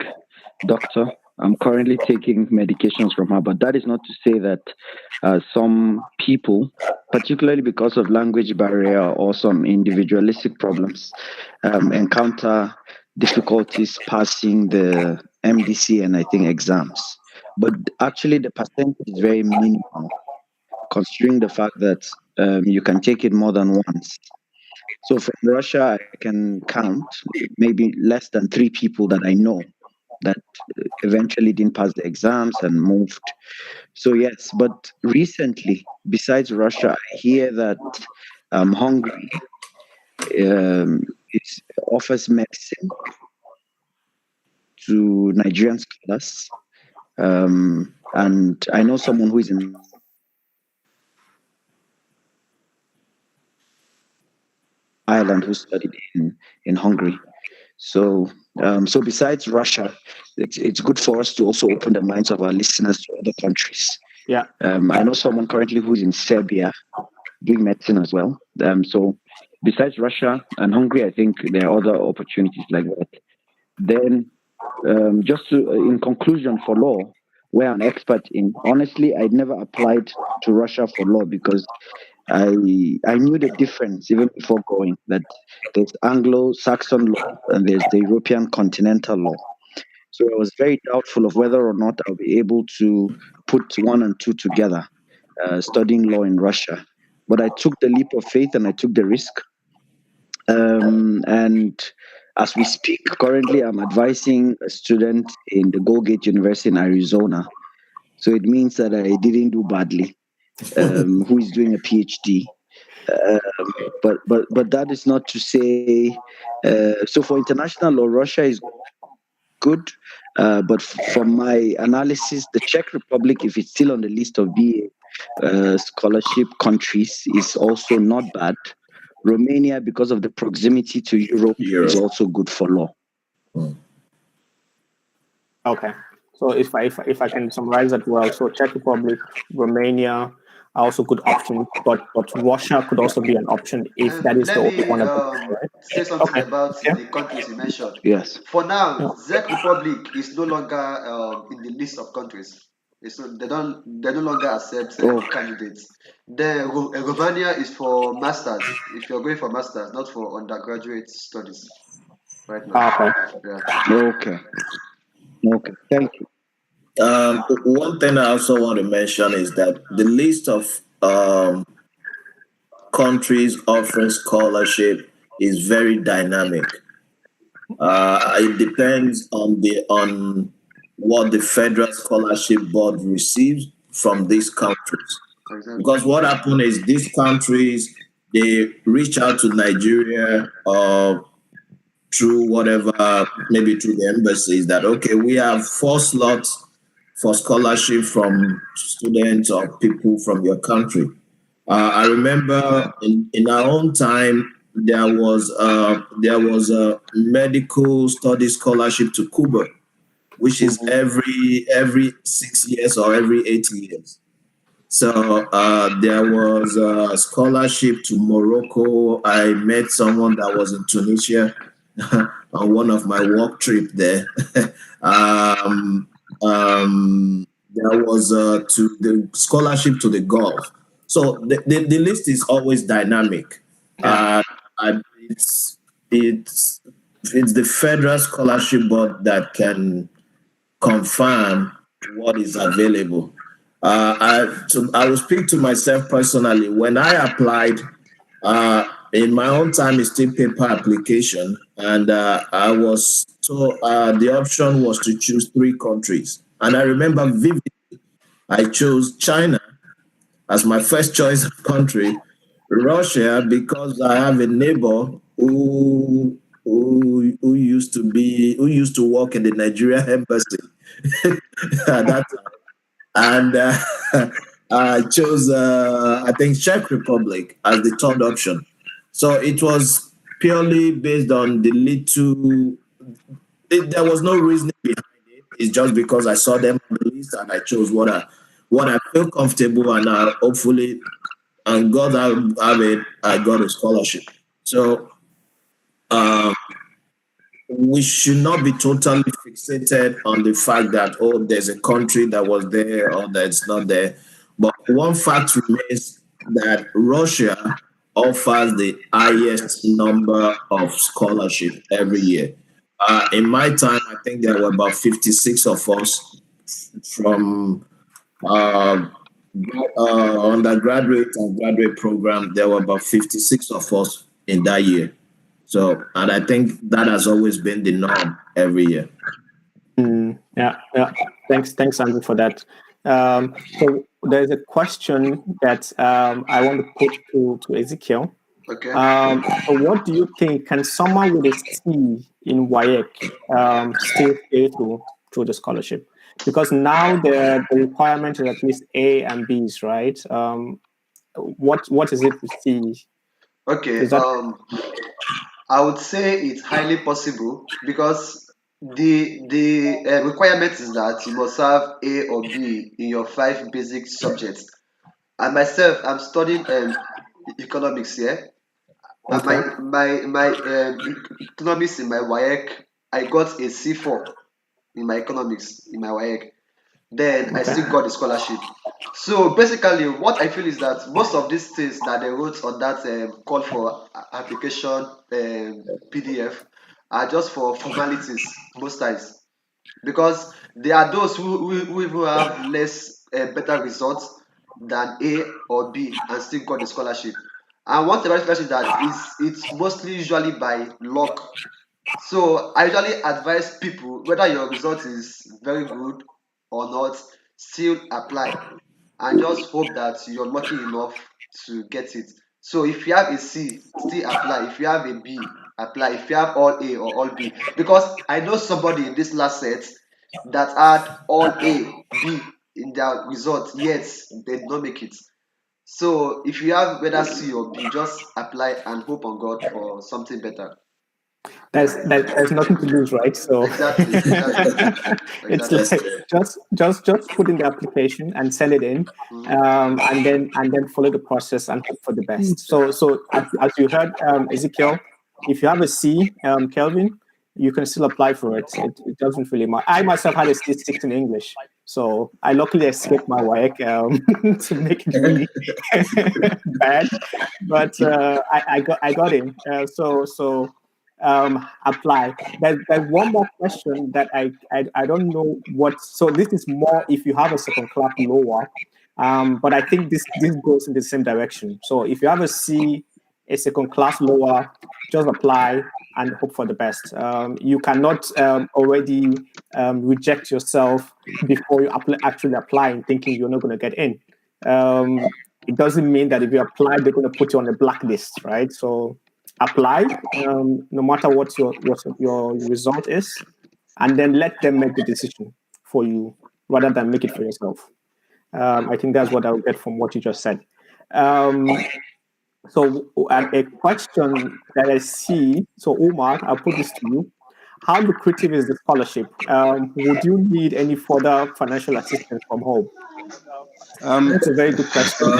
doctor. I'm currently taking medications from her, but that is not to say that some people, particularly because of language barrier or some individualistic problems, encounter difficulties passing the MDC and I think exams. But actually, the percentage is very minimal considering the fact that you can take it more than once. So from Russia, I can count maybe less than three people that I know that eventually didn't pass the exams and moved. So yes, but recently, besides Russia, I hear that Hungary it offers medicine to Nigerian scholars. And I know someone who is in Ireland who studied in Hungary. So, so besides Russia, it's good for us to also open the minds of our listeners to other countries. Yeah. I know someone currently who's in Serbia doing medicine as well. So besides Russia and Hungary, I think there are other opportunities like that. Then, just in conclusion, for law, where I'm expert in, honestly, I'd never applied to Russia for law because I knew the difference even before going that there's Anglo-Saxon law and there's the European continental law. So I was very doubtful of whether or not I'll be able to put one and two together, studying law in Russia. But I took the leap of faith and I took the risk. And as we speak, currently I'm advising a student in the Golgate University in Arizona. So it means that I didn't do badly. Who is doing a PhD? But that is not to say. So for international law, Russia is good. But from my analysis, the Czech Republic, if it's still on the list of BA scholarship countries, is also not bad. Romania, because of the proximity to Europe, is also good for law. Okay. So if I can summarize that well, so Czech Republic, Romania are also good options, but Russia could also be an option if that is the Let only me one at the moment, right? say something Okay. about Yeah. the countries you mentioned. Yes. For now, Yeah. Czech Republic is no longer in the list of countries. They no longer accept Oh, candidates. Then Romania is for masters. If you're going for masters, not for undergraduate studies right now. Okay. Yeah. okay. Okay. Thank you. One thing I also want to mention is that the list of countries offering scholarship is very dynamic. It depends on what the federal scholarship board receives from these countries. Exactly. Because what happened is these countries they reach out to Nigeria or through whatever, maybe through the embassies that okay, we have 4 slots for scholarship from students or people from your country. I remember in our own time there was a medical study scholarship to Cuba, which is every 6 years or every 8 years. So there was a scholarship to Morocco. I met someone that was in Tunisia on one of my work trip there. um, there was to the scholarship to the Gulf. So the list is always dynamic. Uh, and it's it's the federal scholarship board that can confirm what is available. I will speak to myself personally. When I applied, in my own time, it's still paper application, and I was told the option was to choose 3 countries, and I remember vividly I chose China as my first choice of country, Russia because I have a neighbor who used to work in the Nigeria embassy at that time, and I chose I think Czech Republic as the third option. So it was purely based on the little. There was no reasoning behind it. It's just because I saw them on the list and I chose what I feel comfortable and hopefully, and God have it, I got a scholarship. So we should not be totally fixated on the fact that, oh, there's a country that was there or that's not there. But one fact remains that Russia offers the highest number of scholarship every year. In my time, I think there were about 56 of us from uh, undergraduate and graduate program. There were about 56 of us in that year. So, and I think that has always been the norm every year. Yeah. Thanks, Andrew, for that. So there's a question that I want to put to Ezekiel. Okay. So what do you think? Can someone with a C in WAEC still stay through the scholarship? Because now the requirement is at least A and B's, right? What is it with C? Okay. Is that I would say it's highly possible because the requirement is that you must have A or B in your 5 basic subjects. And myself, I'm studying economics here. And okay? my economics in my WAEC, I got a C4 in my economics in my WAEC. Then I Okay. still got the scholarship. So basically, what I feel is that most of these things that they wrote on that call for application PDF are just for formalities most times, because there are those who even have less better results than A or B and still got the scholarship. And one thing about scholarship that is it's mostly usually by luck. So I usually advise people, whether your result is very good or not, still apply and just hope that you're lucky enough to get it. So if you have a C, still apply. If you have a B, apply. If you have all A or all B, because I know somebody in this last set that had all A, B in their result, yet they did not make it. So if you have whether C or B, just apply and hope on God for something better. There's nothing to lose, right? So Exactly. it's Exactly. That's like true. just put in the application and send it in, and then follow the process and hope for the best. So as you heard, Ezekiel, if you have a C, Kelvin, you can still apply for it. It doesn't really matter. I myself had a C6 in English, so I luckily escaped my WAEC to make it really bad, but I got in. So apply. There's one more question that I don't know what. So this is more if you have a second class lower, but I think this goes in the same direction. So if you have a C, a second class lower, just apply and hope for the best. You cannot already reject yourself before you actually apply, thinking you're not going to get in. It doesn't mean that if you apply, they're going to put you on the blacklist, right? So apply, no matter what your result is, and then let them make the decision for you rather than make it for yourself. I think that's what I'll get from what you just said. So a question that I see, so Omar, I'll put this to you. How lucrative is the scholarship? Would you need any further financial assistance from home? That's a very good question.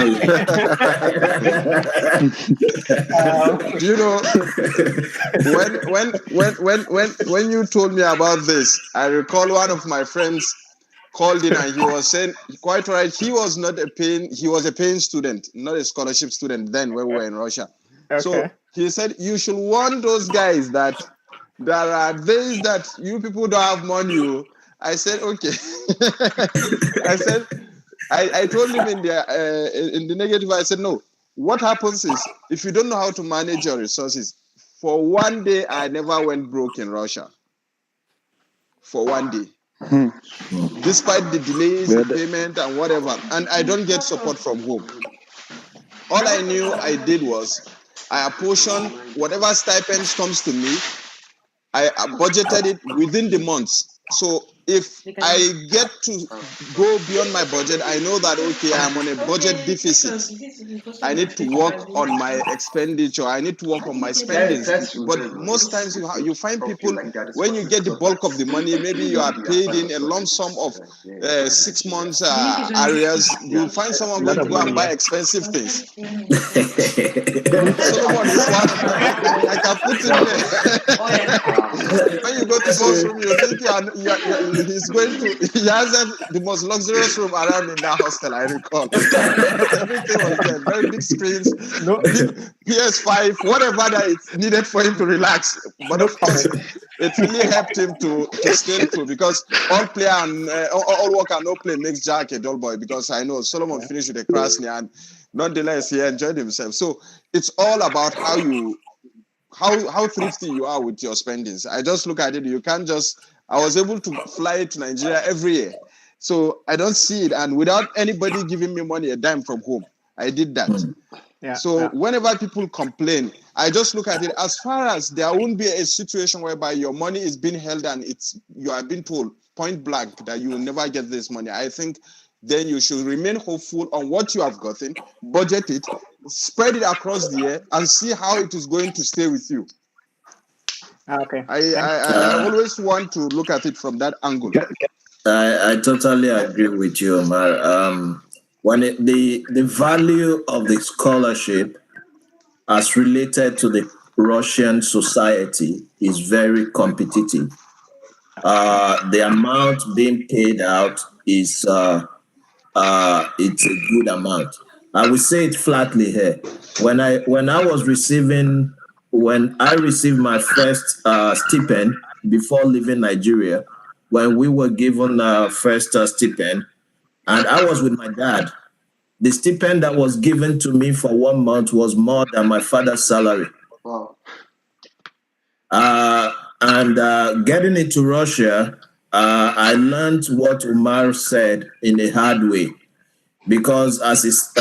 Do you know when you told me about this, I recall one of my friends called in and he was saying, quite right, he was a paying student, not a scholarship student then when we were in Russia. Okay. So he said you should warn those guys that there are days that you people don't have money. I said, okay. I told him in the negative, I said, no. What happens is, if you don't know how to manage your resources, for one day, I never went broke in Russia. For one day. Despite the delays in payment and whatever, and I don't get support from home. All I knew I did was, I apportioned whatever stipends comes to me, I budgeted it within the months. So if I get to go beyond my budget, I know that okay, I'm on a budget deficit. I need to work on my expenditure. I need to work on my spendings. But most times you find people, when you get the bulk of the money, maybe you are paid in a lump sum of 6 months arrears. You find someone Lot going to of go and money, buy yeah. expensive things. Solomon is one. I can put him there. When you go to boss room, you think he's going to. He has the most luxurious room around in that hostel. I recall because everything was there. Very big screens, No, big PS5, whatever that it's needed for him to relax. But no of course, comment. it really helped him to stay true because all play and all work and no play makes Jack a dull boy. Because I know Solomon Yeah. finished with a crash and nonetheless he enjoyed himself. So it's all about how you how thrifty you are with your spendings. I just look at it. You can't just. I was able to fly to Nigeria every year, so I don't see it. And without anybody giving me money, a dime from home, I did that. Yeah. So Yeah. whenever people complain, I just look at it as far as there won't be a situation whereby your money is being held and you are being told point blank that you will never get this money. I think then you should remain hopeful on what you have gotten, budget it, spread it across the year, and see how it is going to stay with you. Okay. I always want to look at it from that angle. I totally agree with you, Omar. When the value of the scholarship as related to the Russian society is very competitive. The amount being paid out is it's a good amount. I will say it flatly here. When I received my first stipend before leaving Nigeria, when we were given first stipend, and I was with my dad, the stipend that was given to me for 1 month was more than my father's salary. Wow. And getting into Russia, I learned what Umar said in a hard way, because as it's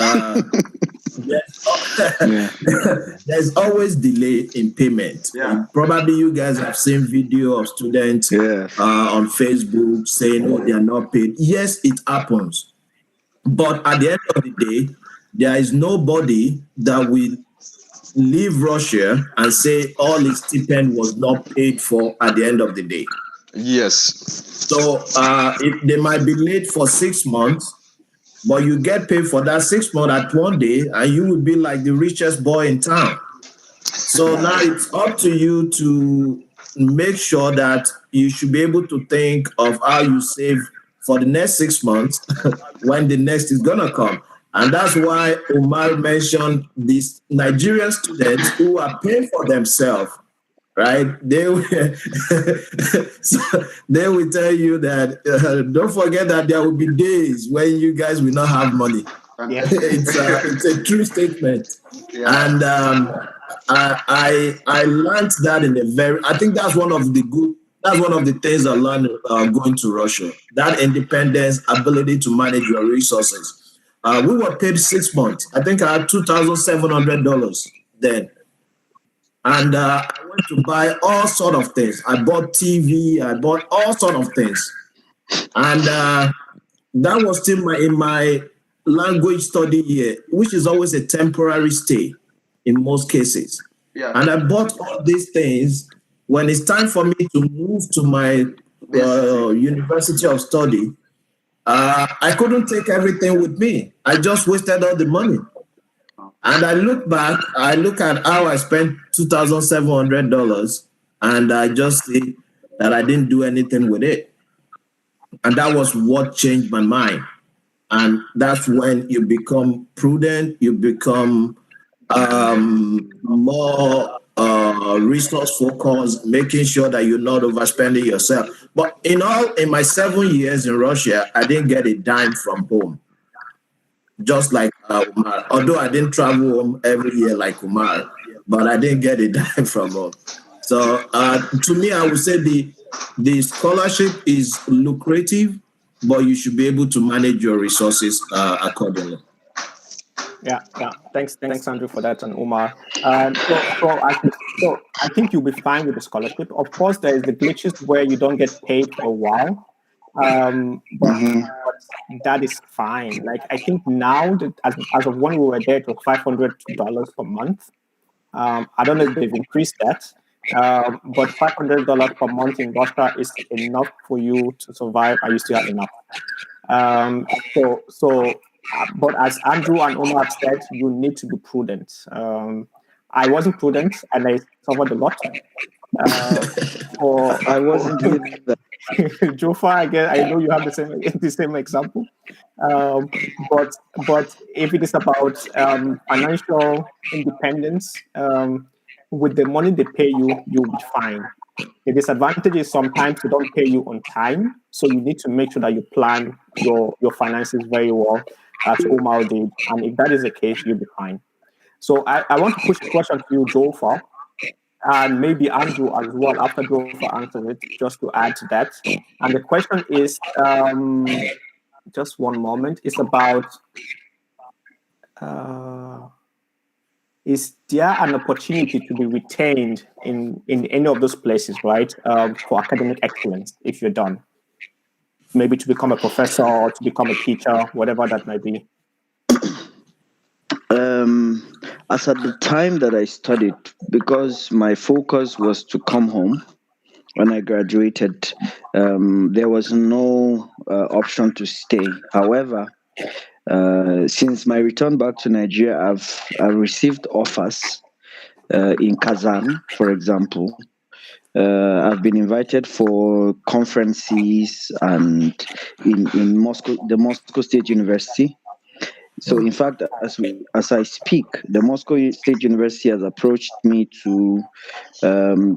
there's always delay in payment. Yeah. Probably you guys have seen video of students on Facebook saying, "Oh, they are not paid." Yes, it happens, but at the end of the day, there is nobody that will leave Russia and say all his stipend was not paid for at the end of the day. Yes. So they might be late for 6 months, but you get paid for that 6 months at one day, and you will be like the richest boy in town. So now it's up to you to make sure that you should be able to think of how you save for the next 6 months when the next is gonna come. And that's why Omar mentioned these Nigerian students who are paying for themselves, right? They will, so they will tell you that don't forget that there will be days when you guys will not have money. Yeah. It's a true statement. Yeah. And I learned that I think that's one of the things I learned going to Russia. That independence, ability to manage your resources. We were paid 6 months. I think I had $2,700 then. And I went to buy all sort of things. I bought TV, I bought all sort of things. And that was still in my language study year, which is always a temporary stay in most cases. Yeah. And I bought all these things. When it's time for me to move to my university of study, I couldn't take everything with me. I just wasted all the money. And I look back, I look at how I spent $2,700, and I just see that I didn't do anything with it. And that was what changed my mind. And that's when you become prudent, you become more resource focused, making sure that you're not overspending yourself. But in my 7 years in Russia, I didn't get a dime from home. Just like Umar. Although I didn't travel home every year like Umar, but I didn't get a dime from home. So to me, I would say the scholarship is lucrative, but you should be able to manage your resources accordingly. Yeah. Thanks, Andrew, for that, and Umar. So I think you'll be fine with the scholarship. Of course, there is the glitches where you don't get paid for a while. But that is fine. Like I think now that as of when we were there, it was $500 per month. I don't know if they've increased that, but $500 per month in Russia is enough for you to survive, and you still have enough. But as Andrew and Omar have said, you need to be prudent. I wasn't prudent, and I suffered a lot. I wasn't either. Jofa, I know you have the same example. But if it is about financial independence, with the money they pay you, you'll be fine. The disadvantage is sometimes they don't pay you on time, so you need to make sure that you plan your finances very well, as Omar did. And if that is the case, you'll be fine. So I want to push a question to you, Jofa, and maybe Andrew as well after Jofa answers it, just to add to that. And the question is, just one moment, it's about is there an opportunity to be retained in any of those places, right, for academic excellence if you're done? Maybe to become a professor or to become a teacher, whatever that might be. As at the time that I studied, because my focus was to come home when I graduated, there was no option to stay. However, since my return back to Nigeria, I've received offers in Kazan, for example. I've been invited for conferences and in Moscow, the Moscow State University. So, in fact, as I speak, the Moscow State University has approached me to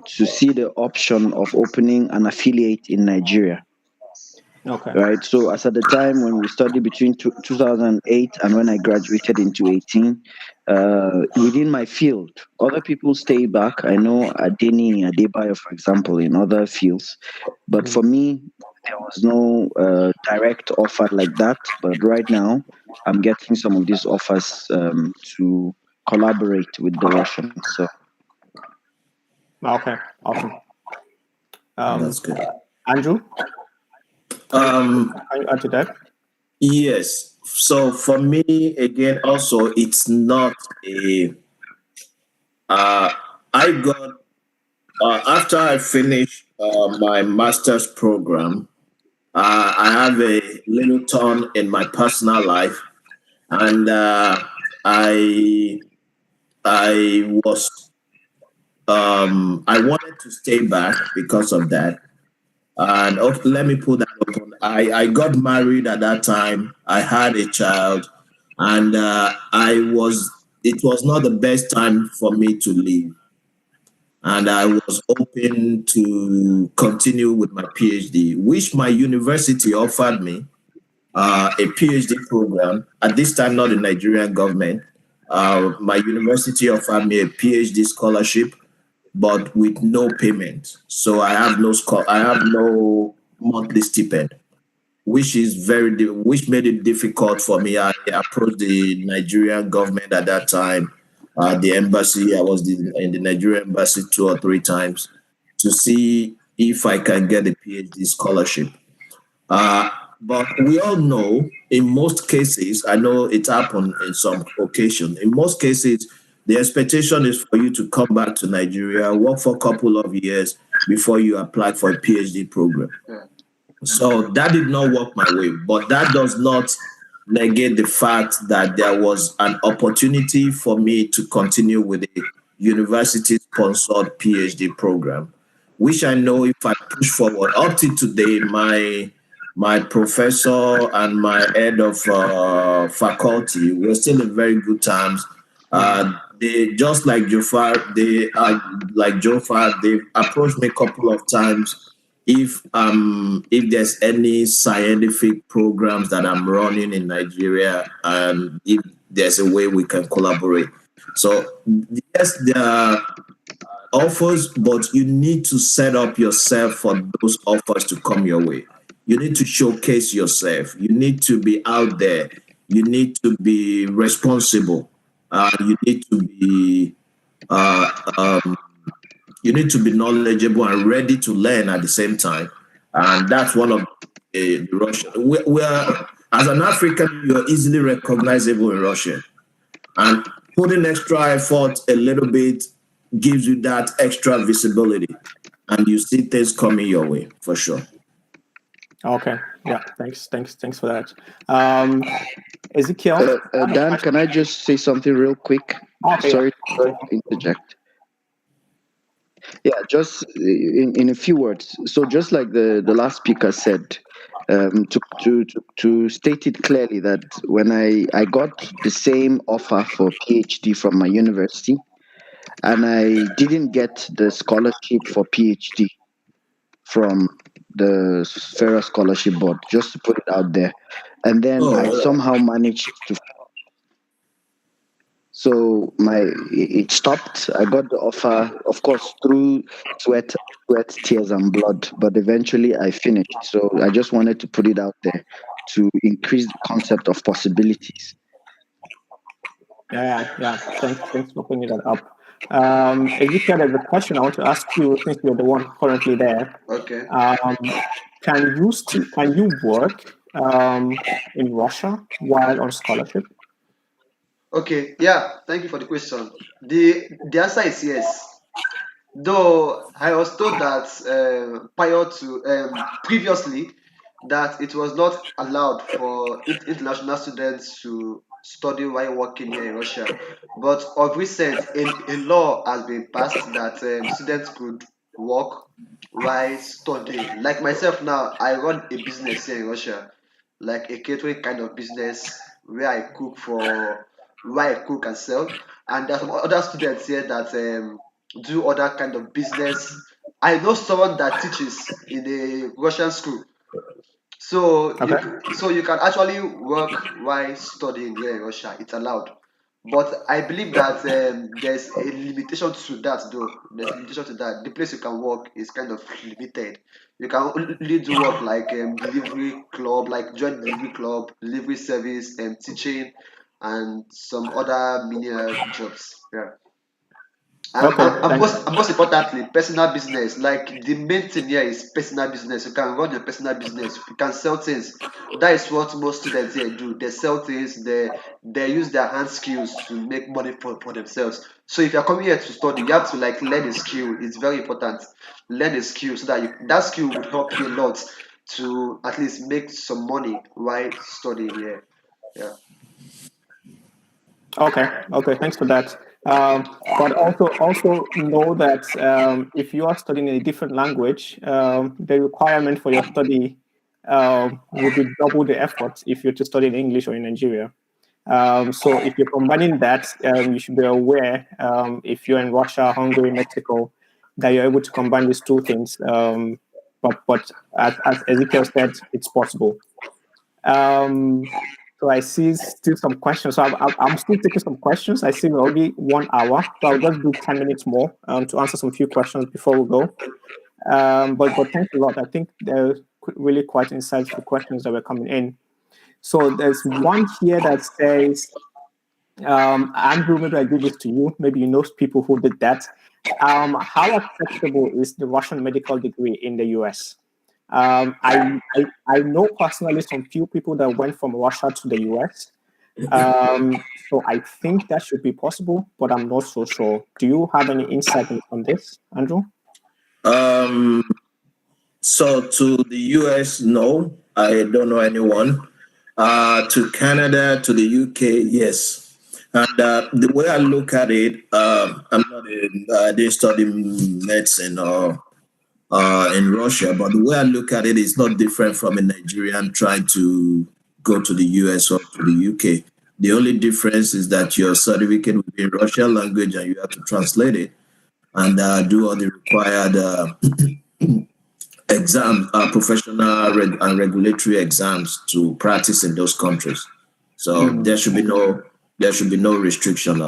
see the option of opening an affiliate in Nigeria. Okay. Right. So, as at the time when we studied between 2008 and when I graduated in 2018, within my field, other people stay back. I know Adeni Adebayo, for example, in other fields, but for me, there was no direct offer like that. But right now, I'm getting some of these offers to collaborate with the Russians. So, okay, awesome. That's good. Andrew, can you add to that? Yes. So for me, again, also, it's not a. I got after I finished my master's program. I have a little turn in my personal life, and I I was I wanted to stay back because of that. And let me put that open. I got married at that time. I had a child, and it was not the best time for me to leave. And I was open to continue with my PhD, which my university offered me a PhD program. At this time, not the Nigerian government. My university offered me a PhD scholarship, but with no payment. So I have no monthly stipend, which is which made it difficult for me. I approached the Nigerian government at that time, the embassy. I was in the Nigerian embassy 2 or 3 times to see if I can get a PhD scholarship. But we all know, in most cases, I know it happened in some occasion. In most cases, the expectation is for you to come back to Nigeria, work for a couple of years before you apply for a PhD program. So that did not work my way, but that does not negate the fact that there was an opportunity for me to continue with a university-sponsored PhD program, which I know if I push forward up to today, my professor and my head of faculty were still in very good terms. They just like Jofar, they approached me a couple of times if there's any scientific programs that I'm running in Nigeria and if there's a way we can collaborate. So yes, there are offers, but you need to set up yourself for those offers to come your way. You need to showcase yourself. You need to be out there. You need to be responsible. You need to be you need to be knowledgeable and ready to learn at the same time. And that's one of the the Russian. We are, as an African, you're easily recognizable in Russia, and putting extra effort a little bit gives you that extra visibility, and you see things coming your way for sure. Okay. Yeah. Thanks for that. Ezekiel, Dan, can I just say something real quick? okay, Sorry yeah. to interject. Yeah, just in a few words. So just like the last speaker said, to state it clearly that when I got the same offer for PhD from my university, and I didn't get the scholarship for PhD from the Federal Scholarship Board, just to put it out there. And then I somehow managed to. So it stopped. I got the offer, of course, through sweat, tears, and blood. But eventually, I finished. So I just wanted to put it out there to increase the concept of possibilities. Yeah. Thanks for bringing that up. Ezekiel, there's a question I want to ask you since you're the one currently there. Okay. Can you work in Russia while on scholarship? Okay. Yeah. Thank you for the question. The answer is yes. Though I was told that prior to previously that it was not allowed for international students to study while working here in Russia. But of recent, a law has been passed that students could work while studying. Like myself now, I run a business here in Russia, like a catering kind of business where I cook and sell. And there are some other students here that do other kind of business. I know someone that teaches in a Russian school, so Okay. you can actually work while studying here in Russia. It's allowed, but I believe that there's a limitation to that. Though there's a limitation to that. The place you can work is kind of limited. You can only do work like delivery club, like join delivery club, delivery service, and teaching, and some other menial jobs. Yeah. Okay. Thanks. And most importantly, personal business. Like the main thing here is personal business. You can run your personal business. You can sell things. That is what most students here do. They sell things. They use their hand skills to make money for themselves. So if you're coming here to study, you have to like learn a skill. It's very important. Learn a skill so that that skill would help you a lot to at least make some money while studying here. Yeah. Okay. Thanks for that. But also know that if you are studying a different language, the requirement for your study will be double the effort if you're to study in English or in Nigeria. So if you're combining that, you should be aware if you're in Russia, Hungary, Mexico, that you're able to combine these two things. But as Ezekiel said, it's possible. So I see still some questions. So I'm still taking some questions. I see we're already 1 hour. So I'll just do 10 minutes more to answer some few questions before we go. But thanks a lot. I think they're really quite insightful questions that were coming in. So there's one here that says, Andrew, maybe I give this to you. Maybe you know people who did that. How acceptable is the Russian medical degree in the US? I know personally some few people that went from Russia to the US. So I think that should be possible, but I'm not so sure. Do you have any insight on this, Andrew? So to the US, no, I don't know anyone. To Canada, to the UK, yes. And the way I look at it, I didn't study medicine or in Russia, but the way I look at it is not different from a Nigerian trying to go to the US or to the UK. The only difference is that your certificate will be in Russian language and you have to translate it and do all the required professional and regulatory exams to practice in those countries. So there should be no restriction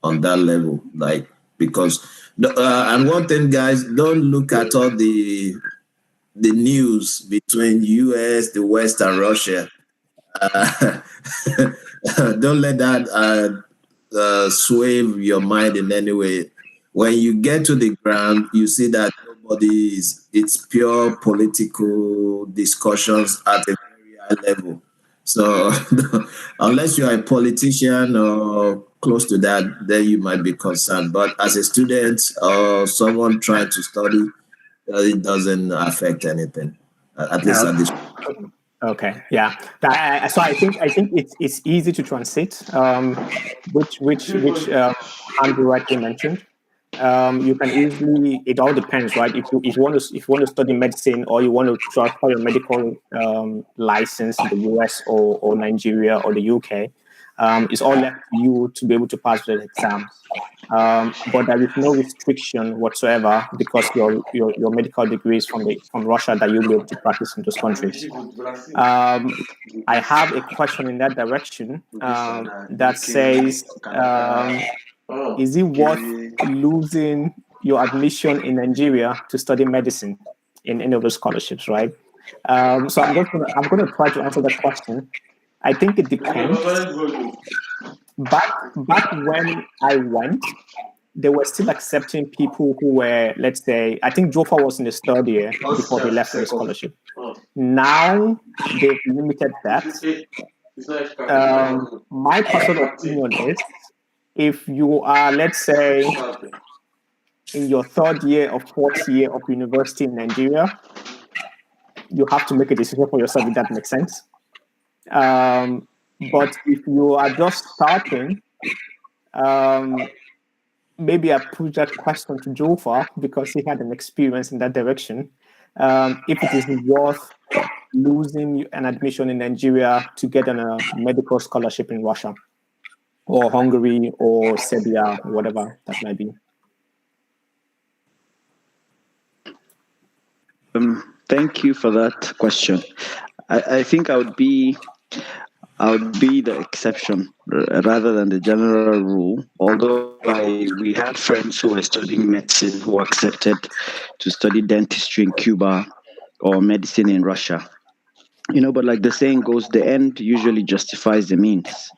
on that level, like because and one thing, guys, don't look at all the news between US, the West, and Russia. Don't let that sway your mind in any way. When you get to the ground, you see that bodies, it's pure political discussions at a very high level. So unless you are a politician or close to that, then you might be concerned. But as a student or someone trying to study, it doesn't affect anything, at least at this. Okay, yeah. So I think it's easy to transit, which Andrew rightly mentioned. You can easily. It all depends, right? If you want to study medicine or you want to transfer your medical license in the US or Nigeria or the UK, it's all left to you to be able to pass the exams. But there is no restriction whatsoever because your medical degree is from Russia that you'll be able to practice in those countries. I have a question in that direction that says, is it worth losing your admission in Nigeria to study medicine in any of those scholarships, right? So I'm gonna try to answer that question. I think it depends. Back when I went, they were still accepting people who were, let's say, I think Jofa was in his third year before he left for the scholarship. Now they've limited that. My personal opinion is if you are, let's say, in your third year or fourth year of university in Nigeria, you have to make a decision for yourself if that makes sense. But if you are just starting, maybe I put that question to Jofa because he had an experience in that direction. If it is worth losing an admission in Nigeria to get on a medical scholarship in Russia or Hungary or Serbia, whatever that might be. Thank you for that question. I think I would be the exception rather than the general rule. Although we had friends who were studying medicine who accepted to study dentistry in Cuba or medicine in Russia. But like the saying goes, the end usually justifies the means,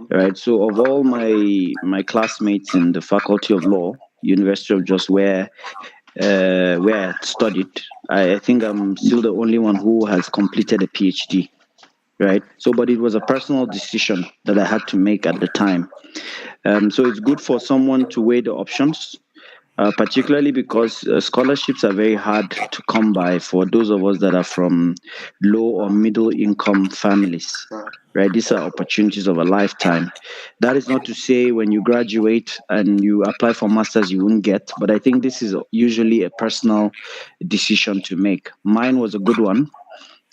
right? So of all my classmates in the Faculty of Law, University of Jos, where I studied, I think I'm still the only one who has completed a PhD, right? So, but it was a personal decision that I had to make at the time. So it's good for someone to weigh the options, particularly because scholarships are very hard to come by for those of us that are from low or middle income families, right? These are opportunities of a lifetime. That is not to say when you graduate and you apply for masters you won't get, but I think this is usually a personal decision to make. Mine was a good one.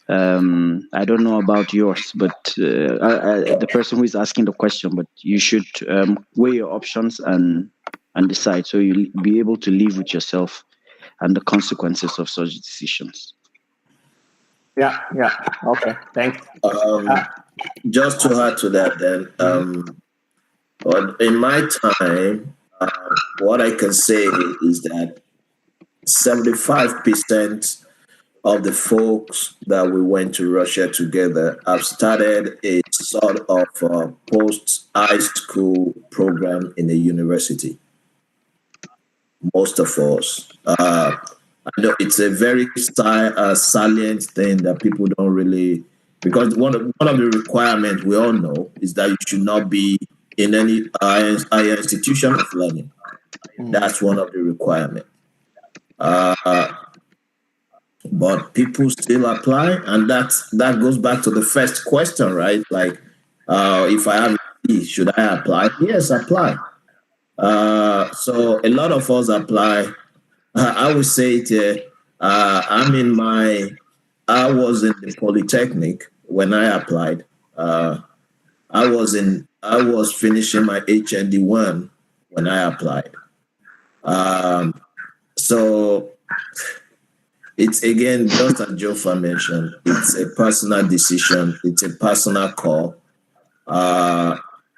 I don't know about yours, but the person who is asking the question, but you should weigh your options and decide so you'll be able to live with yourself and the consequences of such decisions. Yeah. Okay, thanks. Just to add to that, then, but in my time, what I can say is that 75% of the folks that we went to Russia together have started a sort of post-high school program in a university. Most of us. I know it's a very salient thing that people don't really, because one of the requirements we all know is that you should not be in any higher institution of learning. That's one of the requirements. But people still apply, and that goes back to the first question, right? Like, if I have a BE, should I apply? Yes, apply. So a lot of us apply. I would say it. I was in the Polytechnic when I applied. I was finishing my HND1 when I applied. So it's again, just as Jofa mentioned, it's a personal decision. It's a personal call.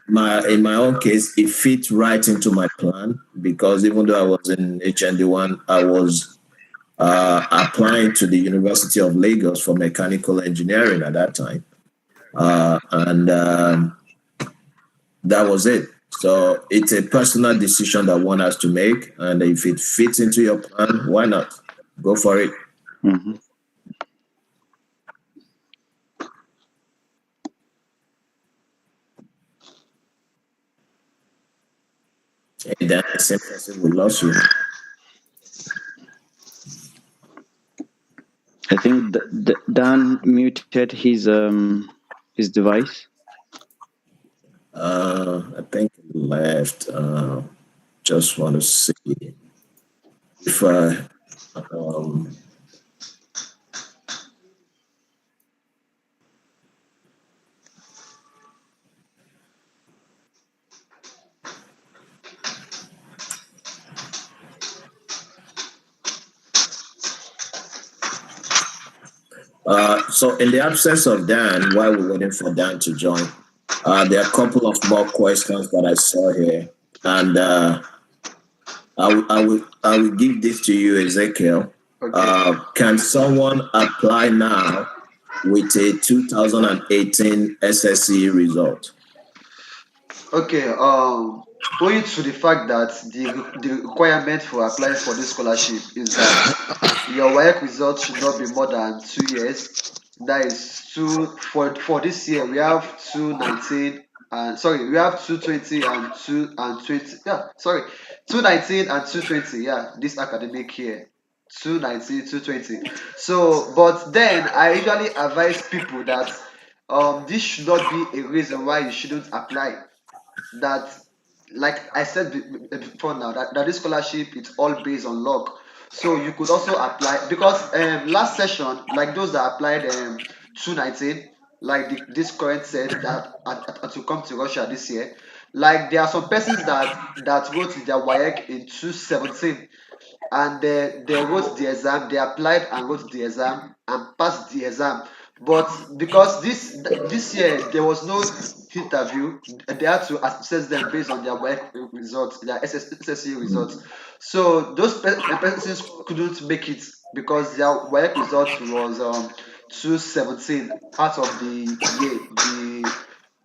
In my own case, it fit right into my plan because even though I was in HND1, I was applying to the University of Lagos for mechanical engineering at that time. And that was it. So it's a personal decision that one has to make. And if it fits into your plan, why not? Go for it. Mhm. Hey, Dan, it seems as if we lost you. I think Dan muted his device. I think he left. Just want to see if I. Um, so, in the absence of Dan, while we're waiting for Dan to join, there are a couple of more questions that I saw here, and I will give this to you, Ezekiel. Okay. Can someone apply now with a 2018 SSE result? Okay. Owing to the fact that the requirement for applying for this scholarship is that your work results should not be more than 2 years. That is two for this year. We have 219 and sorry, we have 220 and 220. Yeah, sorry, 219 and 220. Yeah, this academic year. 219, 220. So, but then I usually advise people that this should not be a reason why you shouldn't apply. That, like I said before now, that this scholarship, it's all based on luck. So you could also apply because last session, like those that applied 219, like this current set that to come to Russia this year, like there are some persons that wrote their WAEC in 217, and they wrote the exam, they applied and wrote the exam and passed the exam. But because this year there was no interview, they had to assess them based on their work results, their SSC results. So those persons couldn't make it because their work results was 217 out of the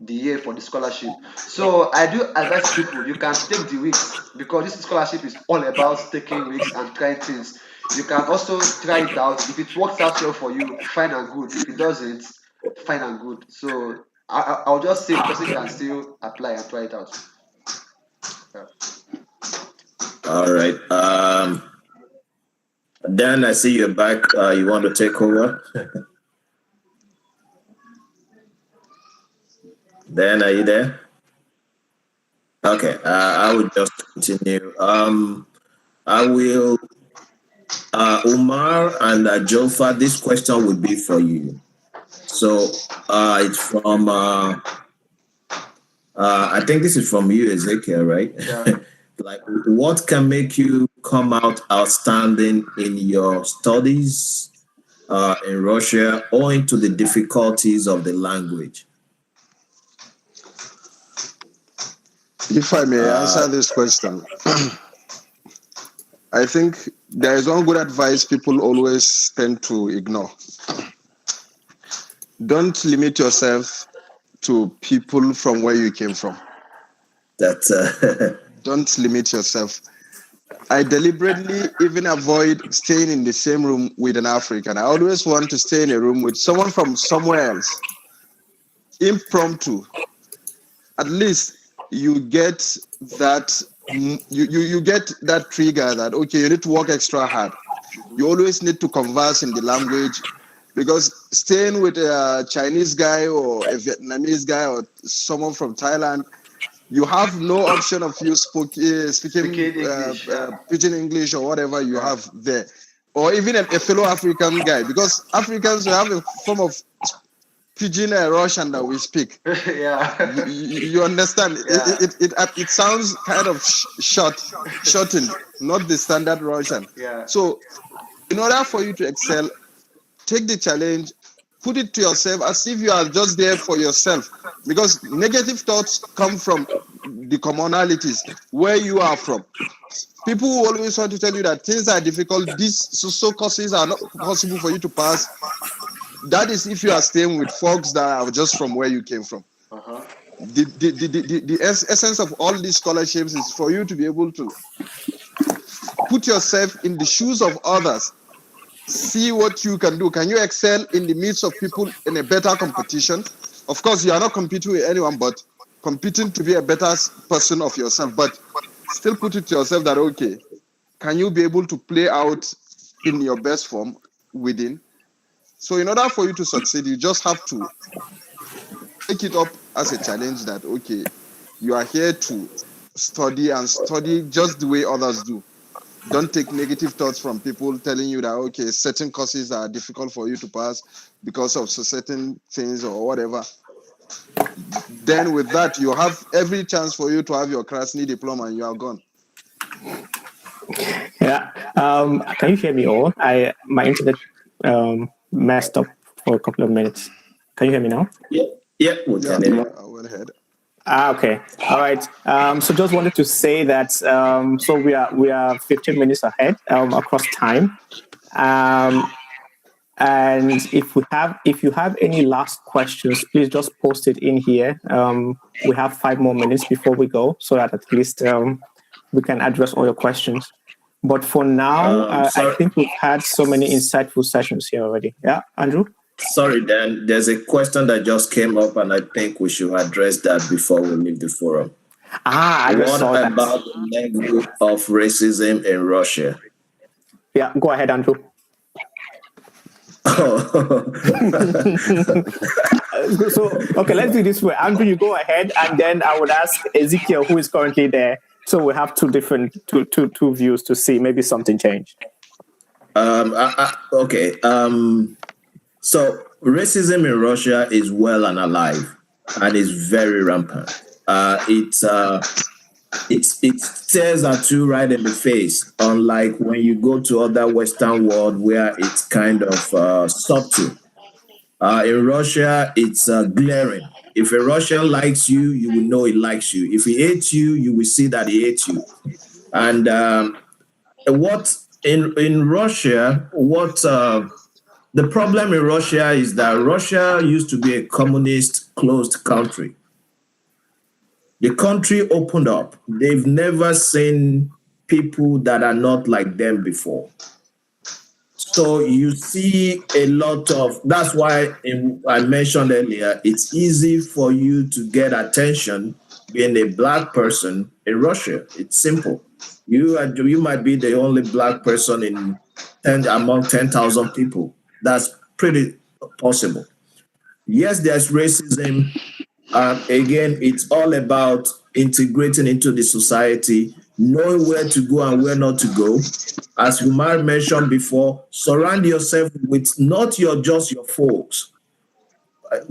year for the scholarship. So I do advise people, you can take the risks because this scholarship is all about taking risks and trying things. You can also try it out. If it works out well for you, fine and good. If it doesn't, fine and good. So I'll just say the person can still apply and try it out. Yeah. All right. Dan, I see you're back. You want to take over? Dan, are you there? Okay. I will just continue. I will. Umar and Jofa, this question will be for you. So it's from. I think this is from you, Ezekiel, right? Yeah. Like, what can make you come out outstanding in your studies in Russia owing to the difficulties of the language? If I may answer this question, I think there is one good advice people always tend to ignore. Don't limit yourself to people from where you came from. Don't limit yourself. I deliberately even avoid staying in the same room with an African. I always want to stay in a room with someone from somewhere else. Impromptu. At least you get that you get that trigger that okay, you need to work extra hard. You always need to converse in the language because staying with a Chinese guy or a Vietnamese guy or someone from Thailand, you have no option of you speaking English. Yeah. pidgin English or whatever you have there, or even a fellow African guy, because Africans, we have a form of pidgin Russian that we speak. Yeah. You understand? Yeah. It sounds kind of shortened, not the standard Russian. Yeah. So in order for you to excel, take the challenge, put it to yourself as if you are just there for yourself, because negative thoughts come from the commonalities where you are from. People who always want to tell you that things are difficult, these so courses are not possible for you to pass. That is if you are staying with folks that are just from where you came from. Uh-huh. The essence of all these scholarships is for you to be able to put yourself in the shoes of others see what you can do. Can you excel in the midst of people in a better competition? Of course, you are not competing with anyone, but competing to be a better person of yourself. But still put it to yourself that, okay, can you be able to play out in your best form within? So in order for you to succeed, you just have to take it up as a challenge that, okay, you are here to study and study just the way others do. Don't take negative thoughts from people telling you that, okay, certain courses are difficult for you to pass because of certain things or whatever. Then with that, you have every chance for you to have your Krasny diploma and you are gone. Yeah. Can you hear me all? My internet messed up for a couple of minutes. Can you hear me now? Yeah, we can hear you. I went ahead. Okay. All right. So just wanted to say that so we are 15 minutes ahead across time. And if you have any last questions, please just post it in here. We have 5 more minutes before we go, so that at least we can address all your questions. But for now, I think we've had so many insightful sessions here already. Yeah, Andrew? Sorry, Dan. There's a question that just came up, and I think we should address that before we leave the forum. I just saw that. What about the level of racism in Russia? Yeah, go ahead, Andrew. So, okay, let's do this way. Andrew, you go ahead, and then I would ask Ezekiel, who is currently there. So we have two views to see. Maybe something changed. Okay. So racism in Russia is well and alive, and is very rampant. It stares at you right in the face, unlike when you go to other Western world where it's kind of subtle. In Russia, it's glaring. If a Russian likes you, you will know he likes you. If he hates you, you will see that he hates you. And what in Russia, the problem in Russia is that Russia used to be a communist, closed country. The country opened up. They've never seen people that are not like them before. So you see a lot of, that's why I mentioned earlier, it's easy for you to get attention being a black person in Russia. It's simple. You might be the only black person among 10,000 people. That's pretty possible. Yes, there's racism. Again, it's all about integrating into the society, knowing where to go and where not to go. As Umar mentioned before, surround yourself with not just your folks.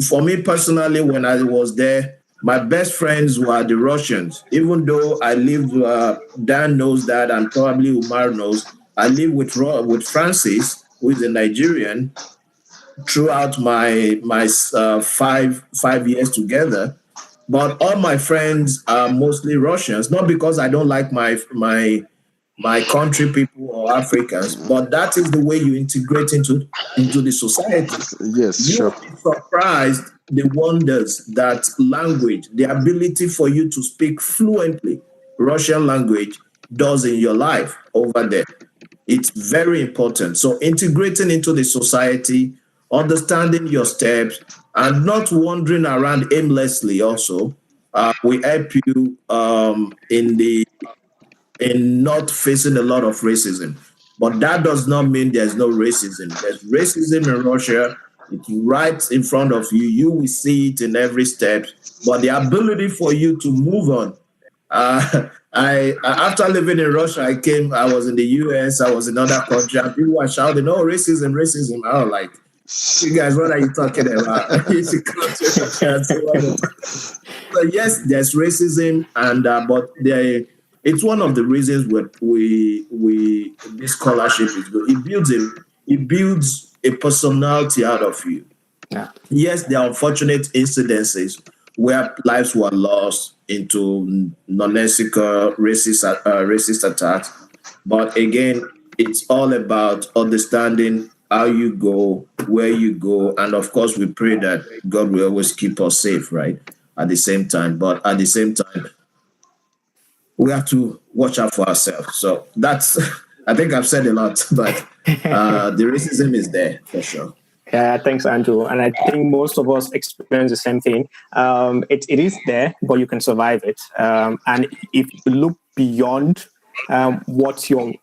For me personally, when I was there, my best friends were the Russians. Even though I lived, Dan knows that, and probably Umar knows, I lived with Francis, who is a Nigerian, throughout my 5 years together. But all my friends are mostly Russians, not because I don't like my country people or Africans, but that is the way you integrate into the society. Yes, you sure. will be surprised the wonders that language, the ability for you to speak fluently Russian language does in your life over there. It's very important. So integrating into the society, understanding your steps, and not wandering around aimlessly also will help you in not facing a lot of racism. But that does not mean there's no racism. There's racism in Russia. It's right in front of you. You will see it in every step. But the ability for you to move on. I after living in Russia, I was in the US, I was in other countries, and people were shouting, "Oh, racism, racism." I was like, you guys, what are you talking about? It's a country. So yes, there's racism, and but it's one of the reasons we this scholarship is good. It builds a personality out of you. Yeah. Yes, there are unfortunate incidences where lives were lost into nonsensical racist attacks, but again, it's all about understanding how you go, where you go, and of course, we pray that God will always keep us safe, right? At the same time, but at the same time, we have to watch out for ourselves. So that's I think I've said a lot, but the racism is there for sure. Yeah, thanks, Andrew. And I think most of us experience the same thing. It is there, but you can survive it. And if you look beyond what your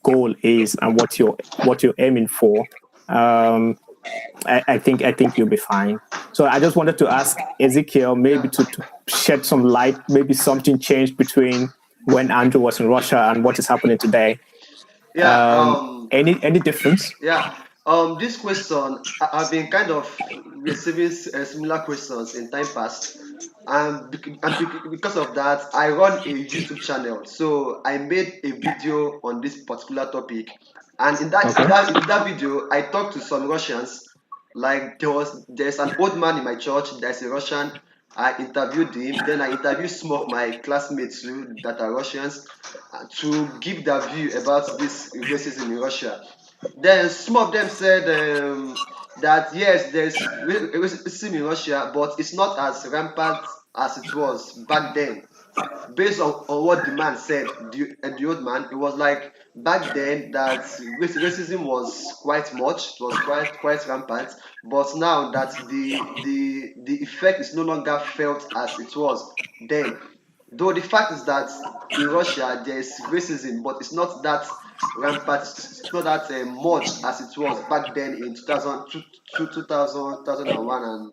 goal is and what you're aiming for, um, I think you'll be fine. So I just wanted to ask Ezekiel maybe Yeah. to shed some light. Maybe something changed between when Andrew was in Russia and what is happening today. Yeah. Any difference? Yeah. This question, I've been kind of receiving similar questions in time past, and because of that, I run a YouTube channel. So I made a video on this particular topic, and in that in Okay. that in that video, I talked to some Russians. Like there's an old man in my church. There's a Russian. I interviewed him. Then I interviewed some of my classmates too that are Russians to give their view about this racism in Russia. Then some of them said that yes, there's racism in Russia, but it's not as rampant as it was back then. Based on what the man said, the old man, it was like back then that racism was quite much, it was quite rampant, but now that the effect is no longer felt as it was then. Though the fact is that in Russia there is racism, but it's not that rampant, it's not that much as it was back then in 2000, 2001 and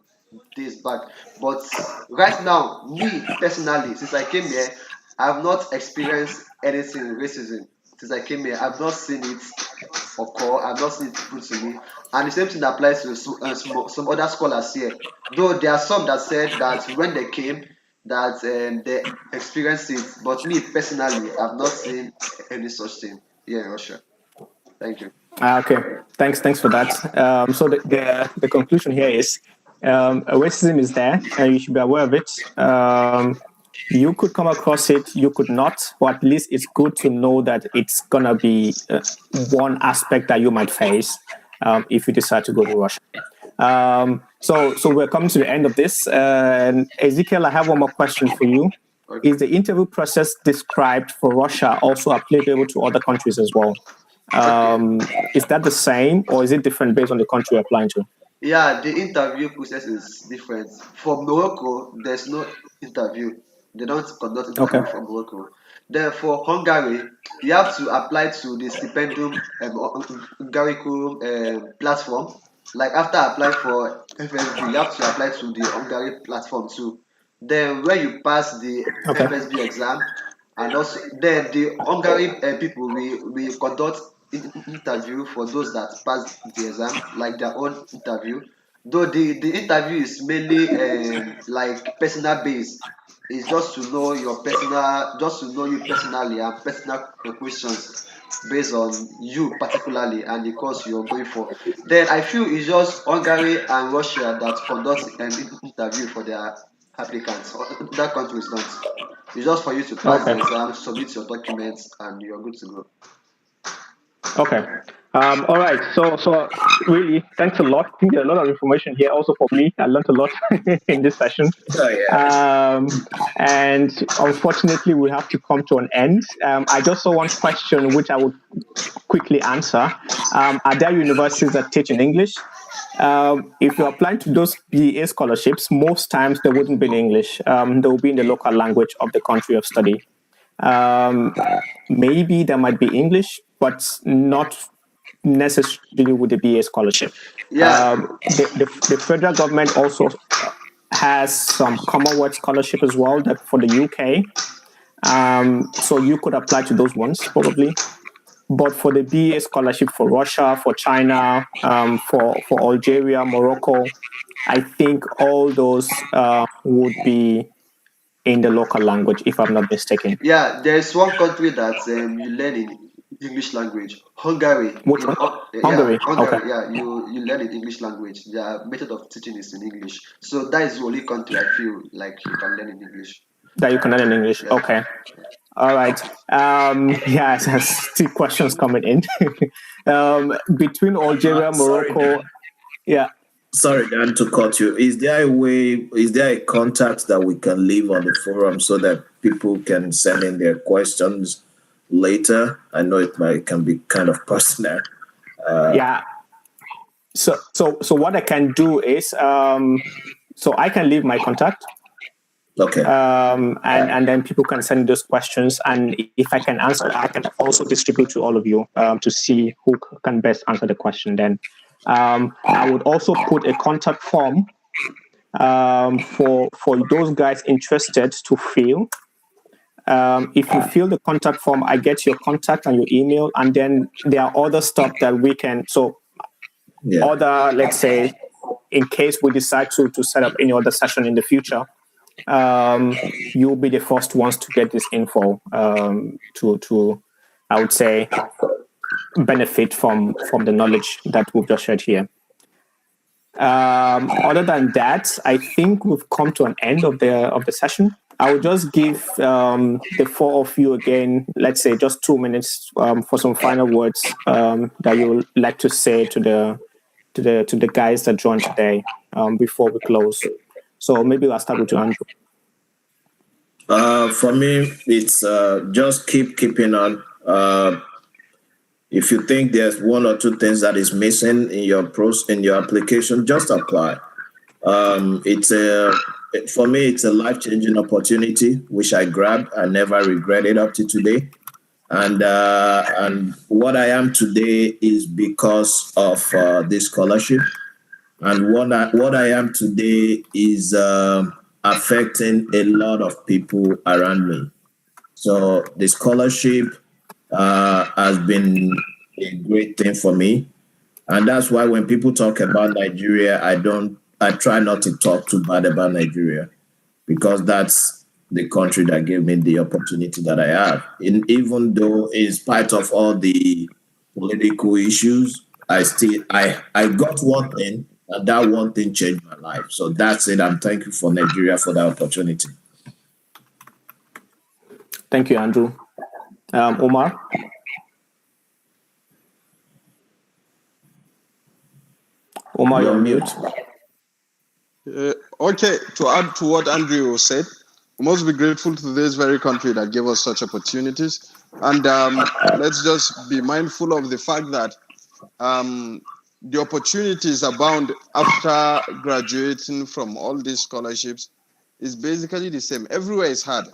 days back. But right now, me personally, since I came here, I have not experienced anything racism. Since I came here, I've not seen it occur. I've not seen it put to me. And the same thing applies to some other scholars here. Though there are some that said that when they came, that they experienced it. But me personally, I've not seen any such thing here in Russia. Thank you. Okay, thanks for that. So the conclusion here is racism is there, and you should be aware of it. You could come across it, you could not, but at least it's good to know that it's gonna be one aspect that you might face if you decide to go to Russia. So we're coming to the end of this. Ezekiel, I have one more question for you. Okay. Is the interview process described for Russia also applicable to other countries as well? Is that the same or is it different based on the country you're applying to? Yeah, the interview process is different. For Morocco, there's no interview. They don't conduct Okay. interview for Morocco. Then for Hungary, you have to apply to the Stipendium Hungaricum platform. Like after applying for FSB, you have to apply to the Hungary platform too. Then when you pass the Okay. FSB exam, and also then the Hungary people we conduct interview for those that pass the exam, like their own interview. Though the interview is mainly like personal based. It's just to know your personal, just to know you personally and personal questions based on you particularly and the course you're going for. Then I feel it's just Hungary and Russia that conduct interview for their applicants. That countries don't. It's just for you to pass the Okay. exam, submit your documents, and you're good to go. Okay. All right. So really, thanks a lot. I think there's a lot of information here. Also for me, I learned a lot in this session. Oh yeah. And unfortunately, we have to come to an end. I just saw one question which I would quickly answer. Are there universities that teach in English? If you're applying to those BEA scholarships, most times they wouldn't be in English. They will be in the local language of the country of study. Maybe there might be English, but not necessarily with the BA scholarship. Yeah, The federal government also has some Commonwealth scholarship as well that for the UK. So you could apply to those ones probably. But for the BA scholarship for Russia, for China, for Algeria, Morocco, I think all those would be in the local language, if I'm not mistaken. yeah. There's one country that you learn in English language. Hungary. Which one? Yeah, Hungary. Okay. Hungary. Yeah, you learn in English language. Their method of teaching is in English. So that is the only country I feel like you can learn in English. That you can learn in English. Yeah. Okay. All right. Yeah, I have still questions coming in. Between Algeria, Sorry, Morocco, Dan. yeah. Sorry, Dan, to cut you. Is there a way? Is there a contact that we can leave on the forum so that people can send in their questions later. I know it can be kind of personal. Yeah. So what I can do is, so I can leave my contact, Okay. and then people can send those questions, and if I can answer, I can also distribute to all of you, to see who can best answer the question. Then I would also put a contact form, for those guys interested to fill. If you fill the contact form, I get your contact and your email, and then there are other stuff that we can. So Yeah. other, let's say, in case we decide to set up any other session in the future, you'll be the first ones to get this info, to I would say, benefit from the knowledge that we've just shared here. Other than that, I think we've come to an end of the session. I will just give the four of you again, let's say, just 2 minutes, for some final words, that you would like to say to the guys that joined today, before we close. So maybe I'll start with you, Andrew. For me, it's just keeping on. If you think there's one or two things that is missing in your application, just apply. For me, it's a life-changing opportunity which I grabbed. I never regret it up to today. And what I am today is because of this scholarship. And what I am today is affecting a lot of people around me. So the scholarship has been a great thing for me. And that's why when people talk about Nigeria, I try not to talk too bad about Nigeria, because that's the country that gave me the opportunity that I have. Even though in spite of all the political issues, I got one thing, and that one thing changed my life. So that's it. I'm thankful for Nigeria for that opportunity. Thank you, Andrew. Omar? Omar, you're on mute. Okay, to add to what Andrew said, we must be grateful to this very country that gave us such opportunities. And let's just be mindful of the fact that the opportunities abound after graduating from all these scholarships is basically the same. Everywhere is hard.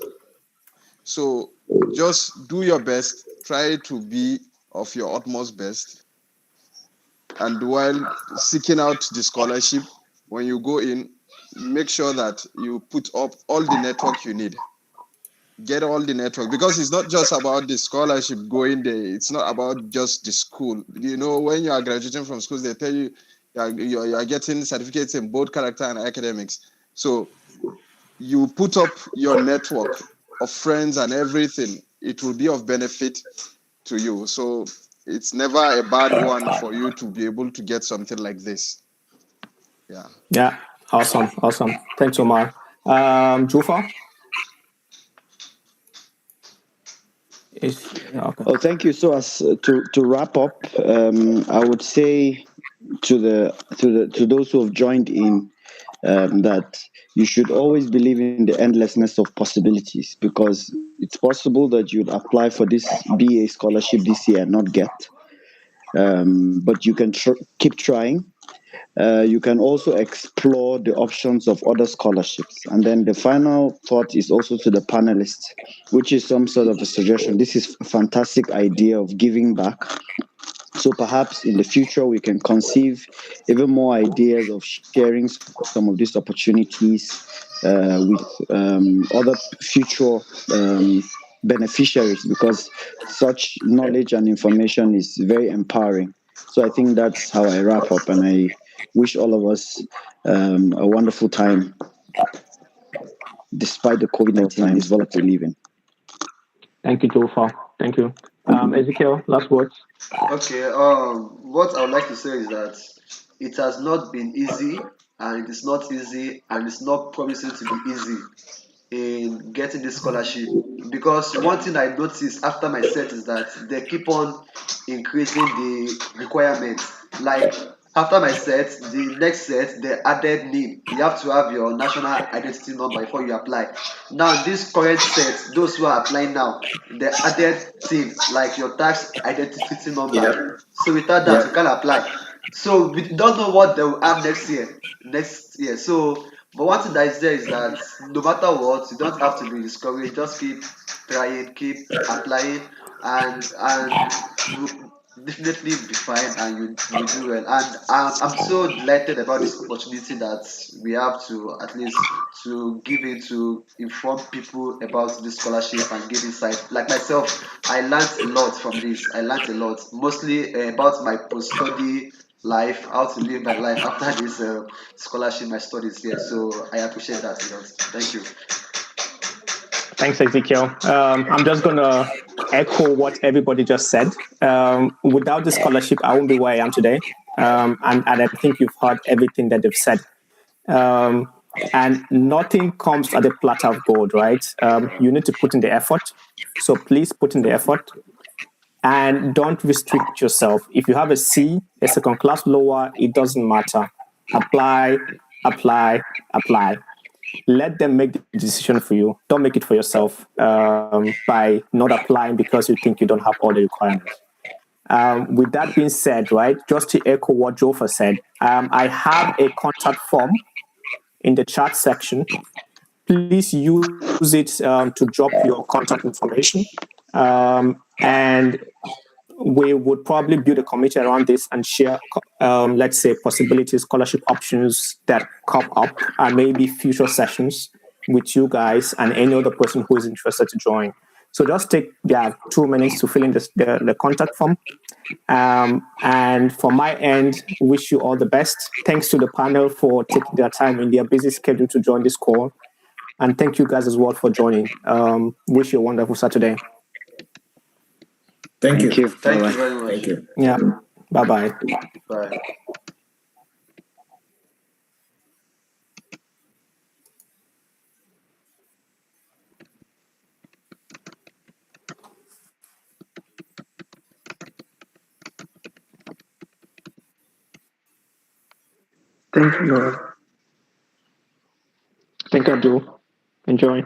So just do your best, try to be of your utmost best. And while seeking out the scholarship, when you go in, make sure that you put up all the network you need. Get all the network, because it's not just about the scholarship going there. It's not about just the school. You know, when you are graduating from schools, they tell you you are getting certificates in both character and academics. So you put up your network of friends and everything. It will be of benefit to you. So it's never a bad one for you to be able to get something like this. Yeah. Awesome. Thanks, Omar. Jufa? Okay. Oh, thank you. So as to wrap up, I would say to those who have joined in, that you should always believe in the endlessness of possibilities, because it's possible that you'd apply for this BA scholarship this year and not get, but you can keep trying. You can also explore the options of other scholarships. And then the final thought is also to the panelists, which is some sort of a suggestion. This is a fantastic idea of giving back. So perhaps in the future, we can conceive even more ideas of sharing some of these opportunities with other future beneficiaries, because such knowledge and information is very empowering. So I think that's how I wrap up, and I wish all of us a wonderful time, despite the COVID-19 times that we live in. Thank you, Jofa. Thank you. Ezekiel, last words. Okay. What I would like to say is that it has not been easy, and it is not easy, and it's not promising to be easy in getting this scholarship, because one thing I noticed after my set is that they keep on increasing the requirements. Like, After my set, the next set, they added NIN. You have to have your national identity number before you apply. Now, this current set, those who are applying now, they added TIN, like your tax identity number. Yep. So without that, you Yep. can't apply. So we don't know what they will add next year. Next year. So, but one thing that is there is that no matter what, you don't have to be discouraged. Just keep trying, keep applying, and you definitely be fine and you do well. And I'm so delighted about this opportunity that we have to at least to give it to inform people about this scholarship and give insight. Like myself, I learned a lot from this. I learned a lot, mostly about my post-study life, how to live my life after this scholarship, my studies here. So I appreciate that a lot. Thank you. Thanks, Ezekiel. I'm just going to echo what everybody just said. Without the scholarship, I won't be where I am today. And I think you've heard everything that they've said. And nothing comes at a platter of gold, right? You need to put in the effort. So please put in the effort. And don't restrict yourself. If you have a C, a second class lower, it doesn't matter. Apply, apply, apply. Let them make the decision for you. Don't make it for yourself by not applying because you think you don't have all the requirements. With that being said, right, just to echo what Jofa said, I have a contact form in the chat section. Please use it to drop your contact information. And we would probably build a committee around this and share, let's say, possibilities, scholarship options that come up, and maybe future sessions with you guys and any other person who is interested to join. So just take 2 minutes to fill in the contact form. And from my end, wish you all the best. Thanks to the panel for taking their time in their busy schedule to join this call. And thank you guys as well for joining. Wish you a wonderful Saturday. Thank you. Thank you very much. Thank you. Yeah. Bye-bye. Bye. Thank you. Thank you, Abdul. Enjoy.